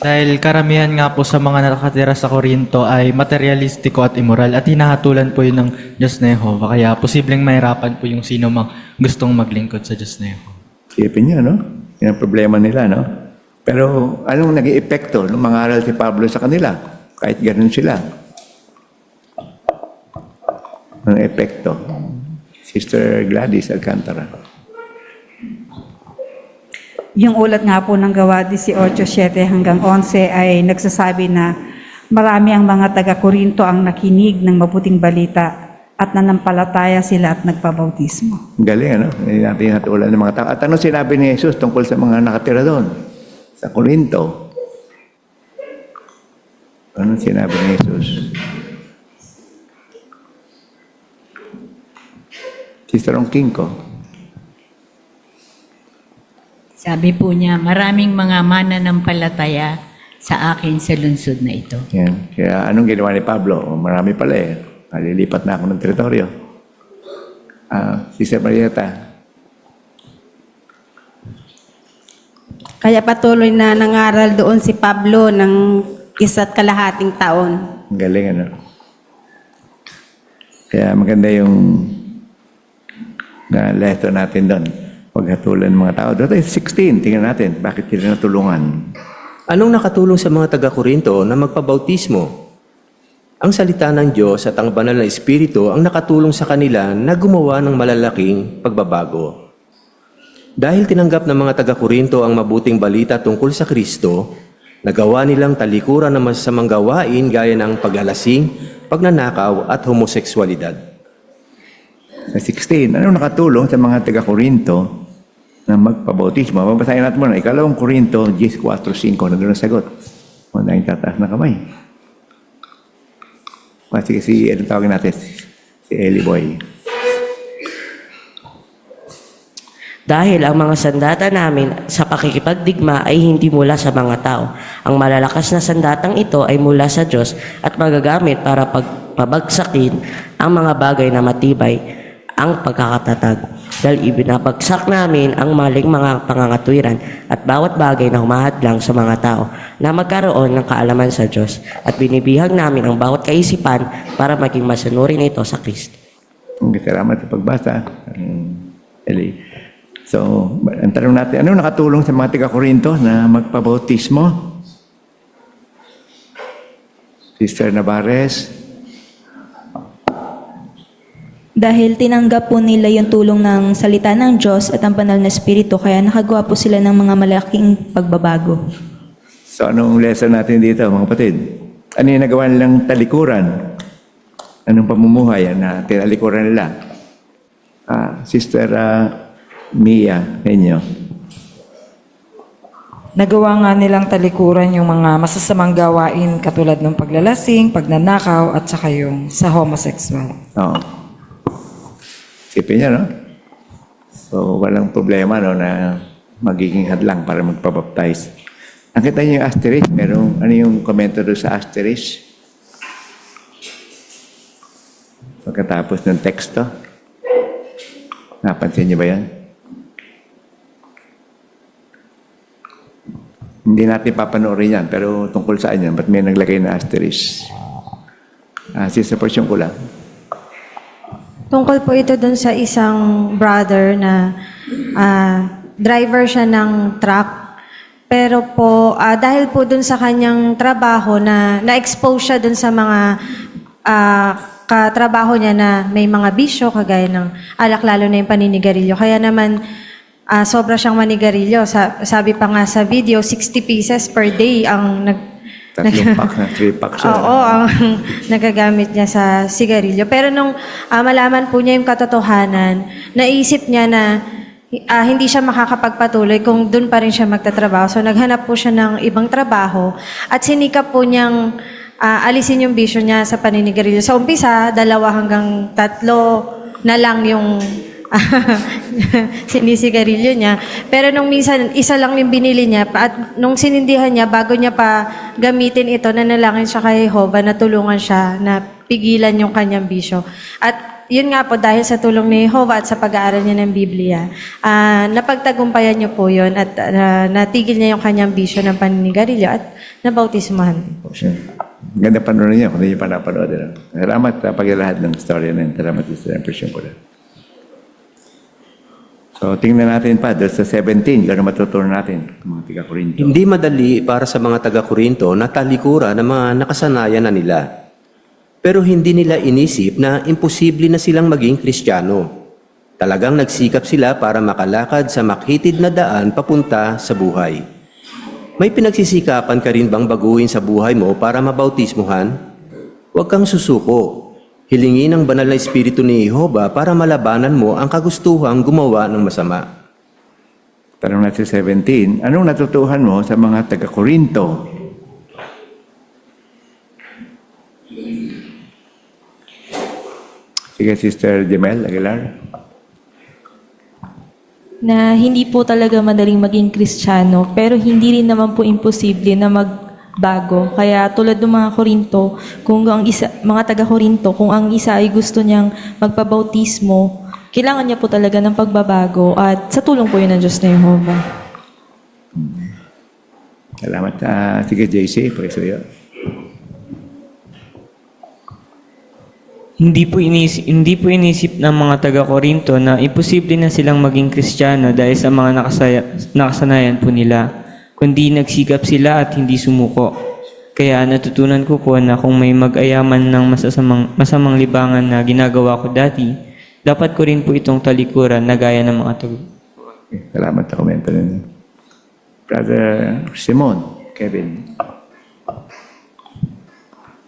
[SPEAKER 20] Dahil karamihan nga po sa mga nakatira sa Korinto ay materialistiko at immoral at hinahatulan po yun ng Diyos na Jehovah. Kaya posibleng mahirapan po yung sino mang gustong maglingkod sa Diyos na Jehovah.
[SPEAKER 3] Isipin niyo, no? Yan ang problema nila, no? Pero anong naging epekto nung mangaral si Pablo sa kanila? Kahit ganun sila. Anong epekto? Sister Gladys Alcantara.
[SPEAKER 21] Yung ulat nga po ng Gawa 18:7 hanggang 11 ay nagsasabi na marami ang mga taga-Korinto ang nakinig ng mabuting balita at nanampalataya sila at nagpabautismo.
[SPEAKER 3] Galing, ano? Hindi natin hatulan ng mga tao. At ano sinabi ni Jesus tungkol sa mga nakatira doon? Sa Korinto. Ano sinabi ni Jesus? Sister Ongkinko.
[SPEAKER 23] Sabi po niya, maraming mga mananampalataya sa akin sa lungsod na ito.
[SPEAKER 3] Yan. Kaya anong ginawa ni Pablo? Marami pala eh. Nalilipat na ako ng teritoryo. Sister Marieta.
[SPEAKER 11] Kaya patuloy na nangaral doon si Pablo ng 1.5 taon.
[SPEAKER 3] Galing, ano? Kaya maganda yung lesson natin doon. Paghatulan ng mga tao. Doon tayo 16. Tingnan natin. Bakit sila natulungan?
[SPEAKER 4] Anong nakatulong sa mga taga-Korinto na magpabautismo? Ang salita ng Diyos at ang banal na Espiritu ang nakatulong sa kanila na gumawa ng malalaking pagbabago. Dahil tinanggap ng mga taga-Korinto ang mabuting balita tungkol sa Kristo, nagawa nilang talikuran ng masasamang gawain gaya ng paglalasing, pagnanakaw at homoseksualidad.
[SPEAKER 3] Sa 16, anong nakatulong sa mga taga-Korinto na magpabautismo. Mababasahin natin muna. 2 Korinto 10:4-5. Nandun ang sagot. Muna yung tataas na kamay. Sige, anong tawagin natin? Si Eli Boy.
[SPEAKER 1] Dahil ang mga sandata namin sa pakikipagdigma ay hindi mula sa mga tao. Ang malalakas na sandatang ito ay mula sa Diyos at magagamit para pabagsakin ang mga bagay na matibay ang pagkakatatag. Dahil ibinabagsak namin ang maling mga pangangatwiran at bawat bagay na humahadlang sa mga tao na magkaroon ng kaalaman sa Diyos at binibihag namin ang bawat kaisipan para maging masunurin ito sa Kristo.
[SPEAKER 3] Salamat sa pagbasa. Eli. So, ang tanong natin, ano nakatulong sa mga taga-Korinto na magpabautismo? Sister Navarez?
[SPEAKER 8] Dahil tinanggap po nila yung tulong ng salita ng Diyos at ang banal na Espiritu, kaya nakagawa po sila ng mga malaking pagbabago.
[SPEAKER 3] So, anong lesson natin dito, mga kapatid? Ano yung nagawa nilang talikuran? Anong pamumuhay na tinalikuran nila? Sister Mia, inyo.
[SPEAKER 19] Nagawa nga nilang talikuran yung mga masasamang gawain katulad ng paglalasing, pagnanakaw, at saka yung sa homosexual.
[SPEAKER 3] Oo. Isipin niya, no? So, walang problema, no, na magiging hadlang para magpabaptize. Nakita niyo yung asterisk? Ano yung komento doon sa asterisk? Pagkatapos ng teksto? Napansin niyo ba yan? Hindi natin papanoorin yan, pero tungkol saan yan? Ba't may naglagay na asterisk? Sister Portion ko lang.
[SPEAKER 22] Tungkol po ito dun sa isang brother na driver siya ng truck. Pero po, dahil po dun sa kanyang trabaho na-expose siya dun sa mga katrabaho niya na may mga bisyo, kagaya ng alak, lalo na yung paninigarilyo. Kaya naman, sobra siyang manigarilyo. Sabi pa nga sa video, 60 pieces per day ang
[SPEAKER 3] 3 pack siya.
[SPEAKER 22] Oo, ang nagagamit niya sa sigarilyo. Pero nung malaman po niya yung katotohanan, naisip niya na hindi siya makakapagpatuloy kung doon pa rin siya magtatrabaho. So naghanap po siya ng ibang trabaho at sinikap po niyang alisin yung bisyo niya sa paninigarilyo. Sa umpisa, 2 hanggang 3 na lang yung sinisigarilyo niya. Pero nung minsan, isa lang yung binili niya. At nung sinindihan niya, bago niya pa gamitin ito, nanalangin siya kay Jehovah na tulungan siya na pigilan yung kanyang bisyo. At yun nga po, dahil sa tulong ni Jehovah at sa pag-aaral niya ng Biblia, napagtagumpayan niyo po yun at natigil niya yung kanyang bisyo ng paninigarilyo at nabautismahan po siya.
[SPEAKER 3] Ganda panoorin niyo kung hindi niyo pa napanood. Salamat sa paglalahad ng story na yun. Salamat sa impression ko lang. So, tingnan natin pa, doon sa 17, gano'n matutunan natin, mga taga-Korinto.
[SPEAKER 4] Hindi madali para sa mga taga-Korinto na talikuran ng mga nakasanayan na nila. Pero hindi nila inisip na imposible na silang maging Kristiyano. Talagang nagsikap sila para makalakad sa makitid na daan papunta sa buhay. May pinagsisikapan ka rin bang baguhin sa buhay mo para mabautismuhan? Huwag kang susuko. Hilingin ang banal na Espiritu ni Jehovah para malabanan mo ang kagustuhang gumawa ng masama.
[SPEAKER 3] Tanong natin 17, anong natutuhan mo sa mga taga-Korinto? Sige, Sister Jemel Aguilar.
[SPEAKER 24] Na hindi po talaga madaling maging Kristiyano, pero hindi rin naman po imposible na magbago. Kaya tulad ng mga Korinto, mga taga-Korinto, kung ang isa ay gusto niyang magpabautismo, kailangan niya po talaga ng pagbabago at sa tulong po yun ng Diyos na Jehovah.
[SPEAKER 3] Salamat. Sige, JC, preso yun.
[SPEAKER 25] Hindi po inisip ng mga taga-Korinto na imposible na silang maging Kristiyano dahil sa mga nakasanayan po nila, kundi nagsikap sila at hindi sumuko. Kaya natutunan ko po na kung may mag-ayaman ng masamang libangan na ginagawa ko dati, dapat ko rin po itong talikuran na gaya ng mga
[SPEAKER 3] Salamat sa komento ninyo. Brother Simon, Kevin.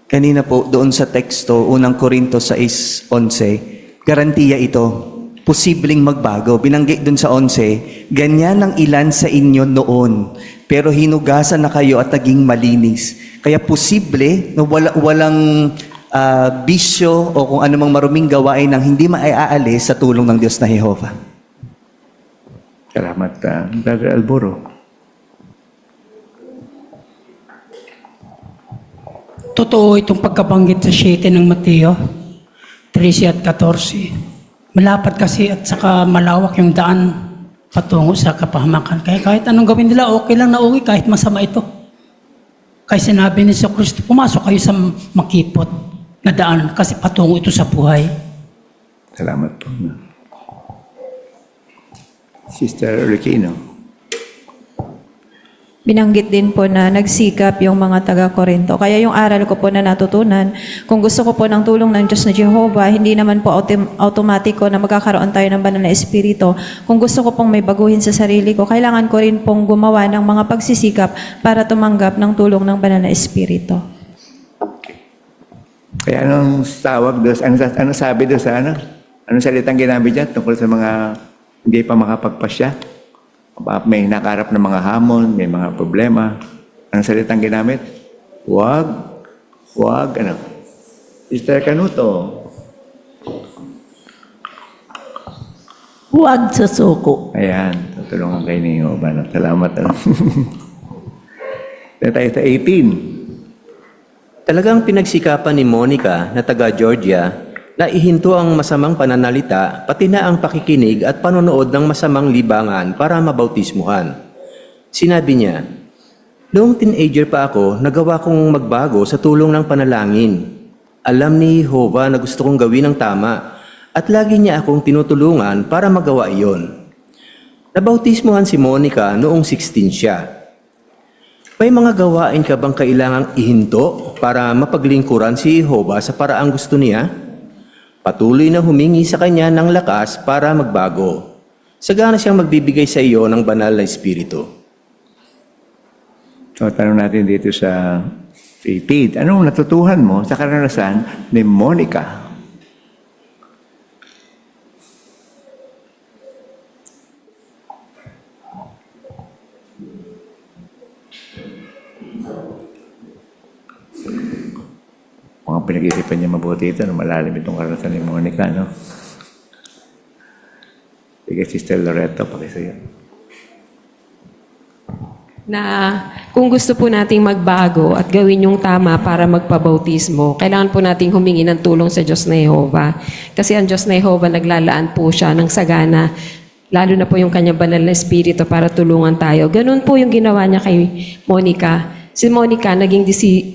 [SPEAKER 2] Kanina po, doon sa teksto, unang Korinto 6:11, garantiya ito. posibleng magbago. Binanggit dun sa 11, ganyan ang ilan sa inyo noon, pero hinugasan na kayo at naging malinis. Kaya posible na walang bisyo o kung anumang maruming gawain ang hindi maiaalis sa tulong ng Diyos na Jehovah.
[SPEAKER 3] Salamat, Brother Alboro.
[SPEAKER 13] Totoo itong pagkabanggit sa 7 ng Mateo, 13 at 14. Malapad kasi at saka malawak yung daan patungo sa kapahamakan. Kaya kahit anong gawin nila, okay lang na okay kahit masama ito. Kaya sinabi ni Kristo, pumasok kayo sa makipot na daan kasi patungo ito sa buhay.
[SPEAKER 3] Salamat po. Sister Riquino.
[SPEAKER 6] Binanggit din po na nagsikap yung mga taga-Korinto. Kaya yung aral ko po na natutunan, kung gusto ko po ng tulong ng Diyos na Jehovah, hindi naman po automatiko na magkakaroon tayo ng banal na espiritu. Kung gusto ko pong may baguhin sa sarili ko, kailangan ko rin pong gumawa ng mga pagsisikap para tumanggap ng tulong ng banal na espiritu.
[SPEAKER 3] Kaya anong tawag doon? Ano sabi doon sa ano? Anong salitang ginamit dyan tungkol sa mga hindi pa makapagpasya? May nakaharap ng mga hamon, may mga problema. Anong salitang ginamit? Huwag, ano? Sister Canuto.
[SPEAKER 7] Huwag susuko.
[SPEAKER 3] Ayan, tutulungan kayo ni Jehovah. Salamat. Tayo sa 18.
[SPEAKER 4] Talagang pinagsikapan ni Monica na taga Georgia na ihinto ang masamang pananalita, pati na ang pakikinig at panonood ng masamang libangan para mabautismuhan. Sinabi niya, noong teenager pa ako, nagawa kong magbago sa tulong ng panalangin. Alam ni Jehovah na gusto kong gawin ang tama at lagi niya akong tinutulungan para magawa iyon. Nabautismuhan si Monica noong 16 siya. May mga gawain ka bang kailangang ihinto para mapaglingkuran si Jehovah sa paraang gusto niya? Patuloy na humingi sa kanya ng lakas para magbago. Sagana siyang magbibigay sa iyo ng banal na espiritu.
[SPEAKER 3] So, tanong natin dito sa 18. Anong natutuhan mo sa karanasan ni Monica? Mga pinag-iisipan niya mabuti ito, malalim itong karanasan ni Monica, no? Sige, Sister Loreto, pakisayo.
[SPEAKER 10] Na kung gusto po nating magbago at gawin yung tama para magpabautismo, kailangan po nating humingi ng tulong sa Diyos na Jehovah. Kasi ang Diyos na Jehovah naglalaan po siya ng sagana, lalo na po yung kanyang banal na espiritu para tulungan tayo. Ganun po yung ginawa niya kay Monica. Si Monica, naging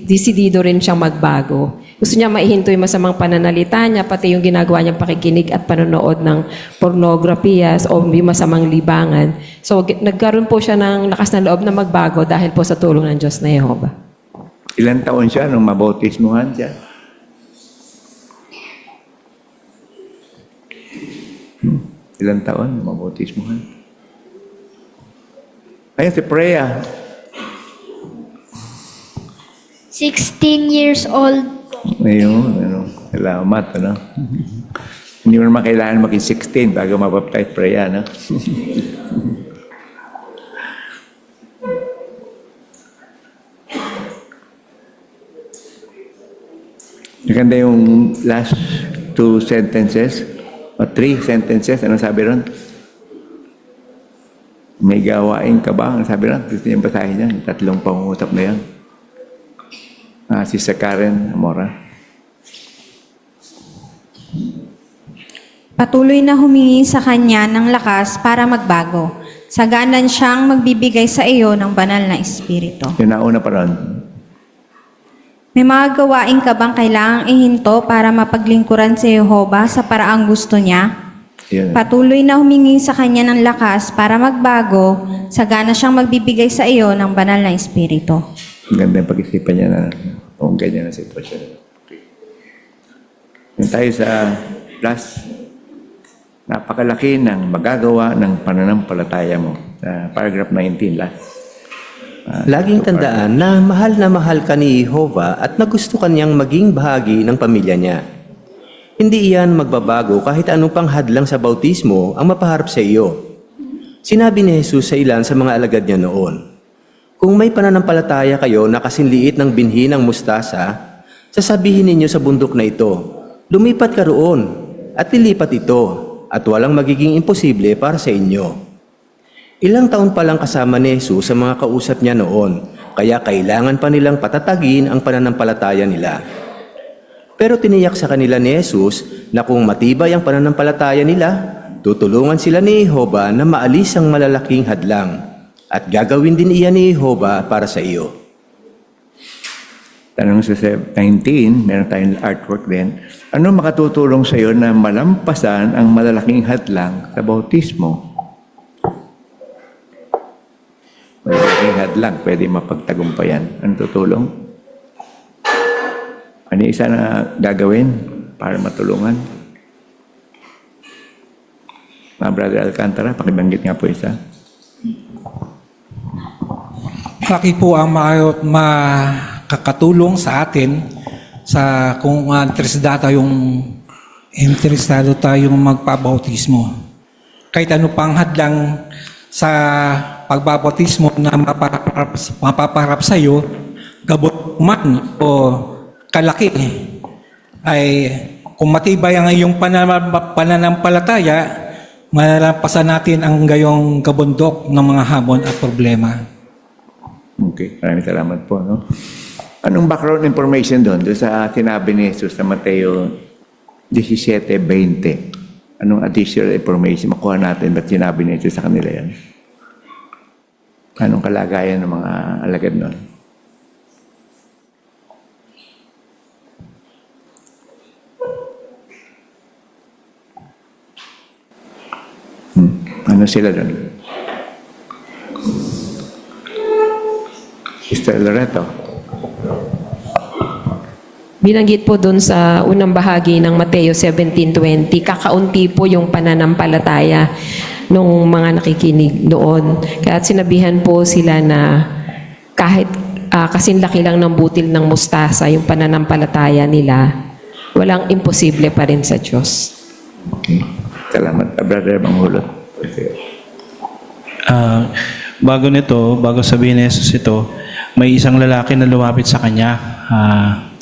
[SPEAKER 10] desidido rin siyang magbago. Gusto niya maihinto yung masamang pananalita niya, pati yung ginagawa niyang pakikinig at panonood ng pornografiya o yung masamang libangan. So, nagkaroon po siya ng lakas na loob na magbago dahil po sa tulong ng Diyos na Jehovah.
[SPEAKER 3] Ilan taon siya nung mabautismuhan siya? Ilan taon nung mabautismuhan? Ayun, si Freya.
[SPEAKER 15] 16 years old.
[SPEAKER 3] Ayun, salamat, ano? Hindi mo naman kailangan maging 16 bago mabaptize Freya, no? Maganda yung last 2 sentences o 3 sentences. Ano sabi ron? May gawain ka ba? Ano sabi ron? Gusto niyo basahin yan. 3 pangungutap na yan. Si Karen Mora.
[SPEAKER 22] Patuloy na humingi sa kanya ng lakas para magbago. Saganan siyang magbibigay sa iyo ng banal na espiritu.
[SPEAKER 3] Yung nauna pa ron.
[SPEAKER 22] May mga gawain ka bang kailangang ihinto para mapaglingkuran sa Jehovah sa paraang gusto niya?
[SPEAKER 3] Yun.
[SPEAKER 22] Patuloy na humingi sa kanya ng lakas para magbago. Sagana siyang magbibigay sa iyo ng banal na espiritu.
[SPEAKER 3] Ang ganda yung pag-isipan niya na kung ganyan na sitwasyon. Okay. Yung tayo sa last, napakalaki ng magagawa ng pananampalataya mo. Sa paragraph 19 last.
[SPEAKER 4] Laging tandaan na mahal ka ni Jehovah at na gusto kanyang maging bahagi ng pamilya niya. Hindi iyan magbabago kahit anong panghadlang sa bautismo ang mapaharap sa iyo. Sinabi ni Jesus sa ilan sa mga alagad niya noon, "Kung may pananampalataya kayo na kasinliit ng binhi ng mustasa, sasabihin ninyo sa bundok na ito, lumipat ka roon at lilipat ito at walang magiging imposible para sa inyo." Ilang taon pa lang kasama ni Jesus sa mga kausap niya noon, kaya kailangan pa nilang patatagin ang pananampalataya nila. Pero tiniyak sa kanila ni Jesus na kung matibay ang pananampalataya nila, tutulungan sila ni Jehovah na maalis ang malalaking hadlang at gagawin din iyan ni Jehovah para sa iyo.
[SPEAKER 3] Tanong sa 19, meron tayong artwork din. Ano makatutulong sa iyo na malampasan ang malalaking hadlang sa bautismo? Malalaking hadlang, pwede mapagtagumpayan. Ano tutulong? Ano isa na gagawin para matulungan? Mga Brother Alcantara, pakibanggit nga po isa.
[SPEAKER 5] Laki po ang makakatulong sa atin sa kung interesado tayong magpabautismo. Kahit ano pang hadlang sa pagbabautismo na mapaparap sa iyo, gabot man o kalaki, ay kung matibay ang iyong pananampalataya, malalampasan natin ang gayong kabundok ng mga hamon at problema.
[SPEAKER 3] Okay, maraming salamat po. No? Anong background information doon sa sinabi ni Jesus sa Mateo 17:20? Anong additional information makuha natin ba't sinabi ni Jesus sa kanila yan? Anong kalagayan ng mga alagad noon? Ano sila doon? Sister Loreto.
[SPEAKER 10] Binanggit po doon sa unang bahagi ng Mateo 17:20, kakaunti po yung pananampalataya ng mga nakikinig doon. Kaya sinabihan po sila na kahit kasinlaki lang ng butil ng mustasa yung pananampalataya nila, walang imposible pa rin sa Diyos.
[SPEAKER 3] Okay. Salamat, Brother Manghulot.
[SPEAKER 7] Bago sabihin ni Jesus ito, may isang lalaki na lumapit sa kanya,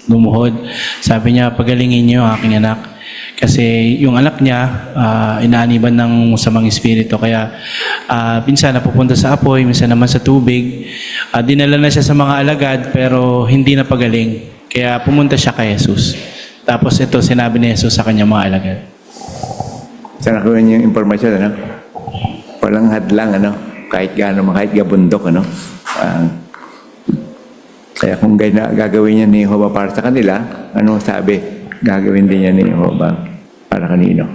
[SPEAKER 7] lumuhod. Sabi niya, "Pagalingin niyo ang aking anak." Kasi yung anak niya, inaaniban ng masamang espiritu. Kaya minsan napupunta sa apoy, minsan naman sa tubig. Dinala na siya sa mga alagad, pero hindi na pagaling. Kaya pumunta siya kay Jesus. Tapos ito, sinabi ni Jesus sa kanya mga alagad.
[SPEAKER 3] Saan nakuha niyo yung informasyon, ano? Walang hadlang, ano? Kahit gabundok, ano? Kaya kung gagawin niya ni Jehovah para sa kanila, ano sabi? Gagawin din niya ni Jehovah para kanino?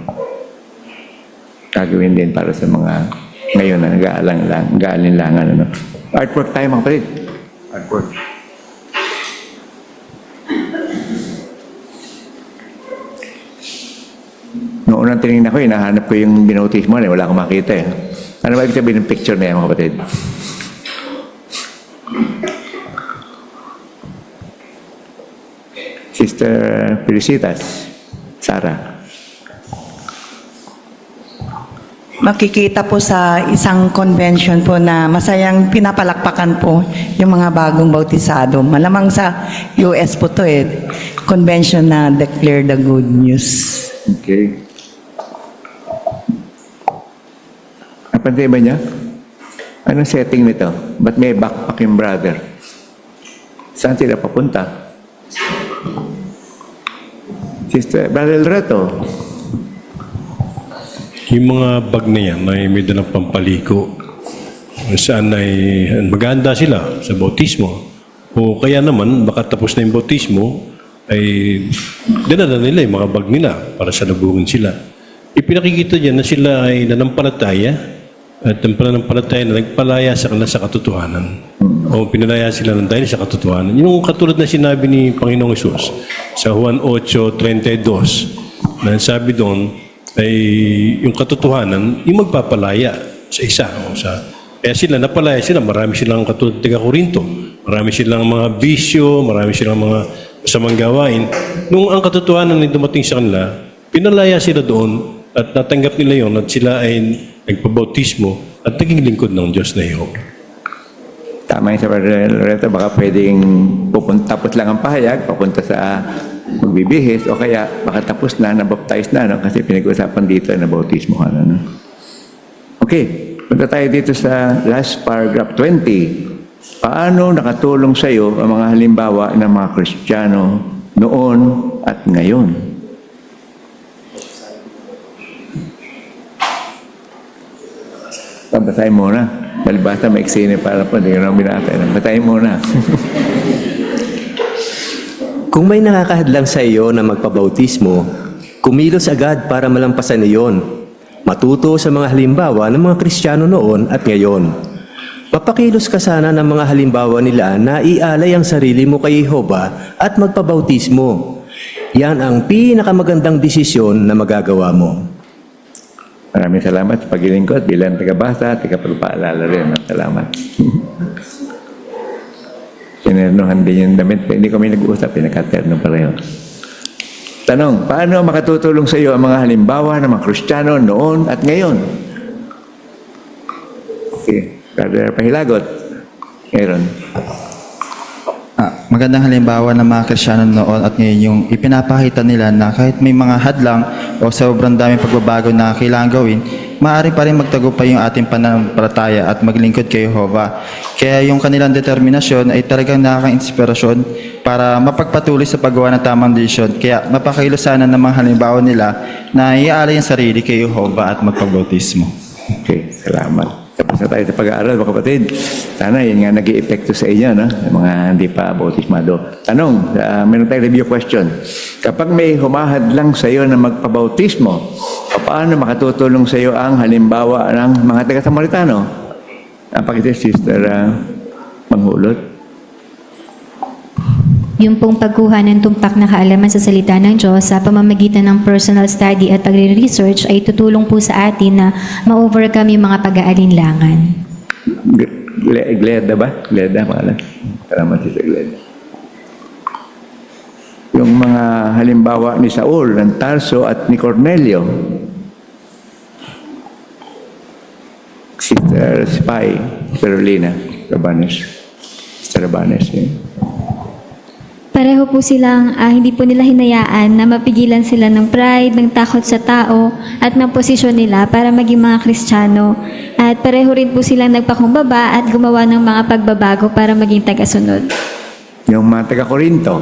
[SPEAKER 3] Gagawin din para sa mga ngayon na nag-aalinlangan, ano? Artwork tayo, mga kapatid. Artwork. Noong unang tinignan ko, hinahanap ko yung binautismo na wala akong makita eh. Ano ba ibig sabihin ng picture na yan, mga kapatid? Sister Felicitas, Sarah.
[SPEAKER 9] Makikita po sa isang convention po na masayang pinapalakpakan po yung mga bagong bautisado. Malamang sa US po to convention na declare the good news.
[SPEAKER 3] Okay. Napantay ba niya? Anong setting nito? Ba't may backpack yung brother? Saan sila papunta? Sister, Brother Reto.
[SPEAKER 12] Yung mga bag na yan ay may dalang pampaliko. Saan ay maganda sila sa bautismo. O kaya naman, baka tapos na yung bautismo, ay dinala nila yung mga bag nila para sa lubungan sila. Ipinakikita dyan na sila ay nanampalataya at ang pananampalataya na nagpalaya sa kanila sa katotohanan. O pinalaya sila ng dahil sa katotohanan. Yung katulad na sinabi ni Panginoong Hesus sa Juan 8:32 na sabi doon ay yung katotohanan yung magpapalaya sa isa. Kaya sila napalaya sila. Marami silang katulad taga Corinto. Marami silang mga bisyo, marami silang mga masamang gawain. Nung ang katotohanan ay dumating sa kanila, pinalaya sila doon at natanggap nila yon at sila ay nagpabautismo at naging lingkod ng Diyos na Jehovah.
[SPEAKER 3] Tama yung sa Loreto, baka pwedeng tapos lang ang pahayag, papunta sa magbibihis, o kaya baka tapos na, nabaptize na, no? Kasi pinag-usapan dito na bautismo ka na. No? Okay, punta tayo dito sa last paragraph 20. Paano nakatulong sa iyo ang mga halimbawa ng mga Kristiyano noon at ngayon? Basahin muna. Balibasa maiksi na para po, hindi ko naman binata. Basahin muna.
[SPEAKER 4] Kung may nakakahadlang sa iyo na magpabautismo, kumilos agad para malampasan iyon. Matuto sa mga halimbawa ng mga Kristiyano noon at ngayon. Mapakilos ka sana ng mga halimbawa nila na ialay ang sarili mo kay Jehovah at magpabautismo. Yan ang pinakamagandang desisyon na magagawa mo.
[SPEAKER 3] Maraming salamat sa paglilingkod bilang tagabasa at tagapagpaalala rin. Salamat. Tinernohan din yung damit. Hindi kami nag-uusap, pinakaterno pareho. Tanong, paano makatutulong sa iyo ang mga halimbawa ng mga Kristiyano noon at ngayon? Okay, Brother Pahilagot. Aaron.
[SPEAKER 14] Magandang halimbawa ng mga Kristiyano noon at ngayon yung ipinapakita nila na kahit may mga hadlang o sobrang daming pagbabago na kailangan gawin, maaari pa rin magtagumpay yung ating pananampalataya at maglingkod kay Jehovah. Kaya yung kanilang determinasyon ay talagang nakaka-inspirasyon para mapagpatuloy sa paggawa ng tamang desisyon. Kaya mapakilos sana ng mga halimbawa nila na iaalay ang sarili kay Jehovah at magpabautismo.
[SPEAKER 3] Okay, salamat. Tapos na tayo sa pag-aaral, mga kapatid. Sana yun nga nag-i-epekto sa inyo, no? Yung mga hindi pa bautismado. Tanong, meron tayong review question. Kapag may humahadlang sa iyo na magpabautismo, paano makatutulong sa iyo ang halimbawa ng mga taga-Samaritano? Napakita, Sister Manghulot.
[SPEAKER 8] Yung pong pagkuha ng tumpak na kaalaman sa salita ng Diyos sa pamamagitan ng personal study at pagre-research ay tutulong po sa atin na ma-overcome yung mga pag-aalinlangan.
[SPEAKER 3] Gleda ba? Gleda, pangalan. Salamat si Gleda. Yung mga halimbawa ni Saul, ng Tarso at ni Cornelio. Sister Spy, Carolina, Rabanes. Sister Rabanes,
[SPEAKER 8] Pareho po silang hindi po nila hinayaan na mapigilan sila ng pride, ng takot sa tao at ng posisyon nila para maging mga Kristiyano. At pareho rin po silang nagpakumbaba at gumawa ng mga pagbabago para maging tagasunod.
[SPEAKER 3] Yung mga taga-Korinto.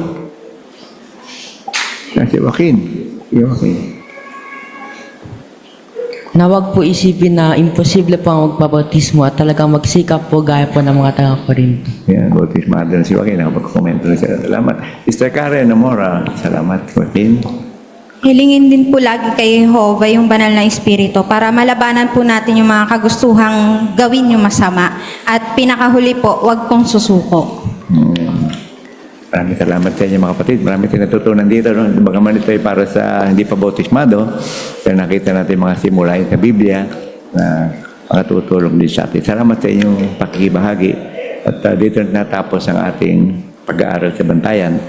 [SPEAKER 3] Si Joaquin.
[SPEAKER 1] Na wag po isipin na imposible po ang magpabautismo at talagang magsikap po gaya po ng mga taga-Korinto.
[SPEAKER 3] Yan, bautismado na si Joaquin. Nakapag-komento na siya. Salamat. Sister Karen Amora. Salamat, Joaquin.
[SPEAKER 22] Hilingin din po lagi kay Jehovah yung banal na espiritu para malabanan po natin yung mga kagustuhang gawin yung masama. At pinakahuli po, wag pong susuko.
[SPEAKER 3] Maraming salamat sa inyo mga kapatid. Maraming natutunan dito. No? Bagaman ito ay para sa hindi pa bautismado, pero nakita natin mga simula sa Biblia na makatutulong din sa atin. Salamat sa inyong pakikibahagi. At dito natapos ang ating pag-aaral sa Bantayan.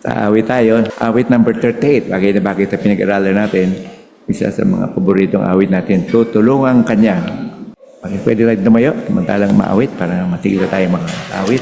[SPEAKER 3] Sa awit tayo, awit number 38. Bakit na pinag-aralan natin, isa sa mga paboritong awit natin, tutulungan kanya. Pwede tayo tumayo, samantalang maawit para matigil tayo mga awit.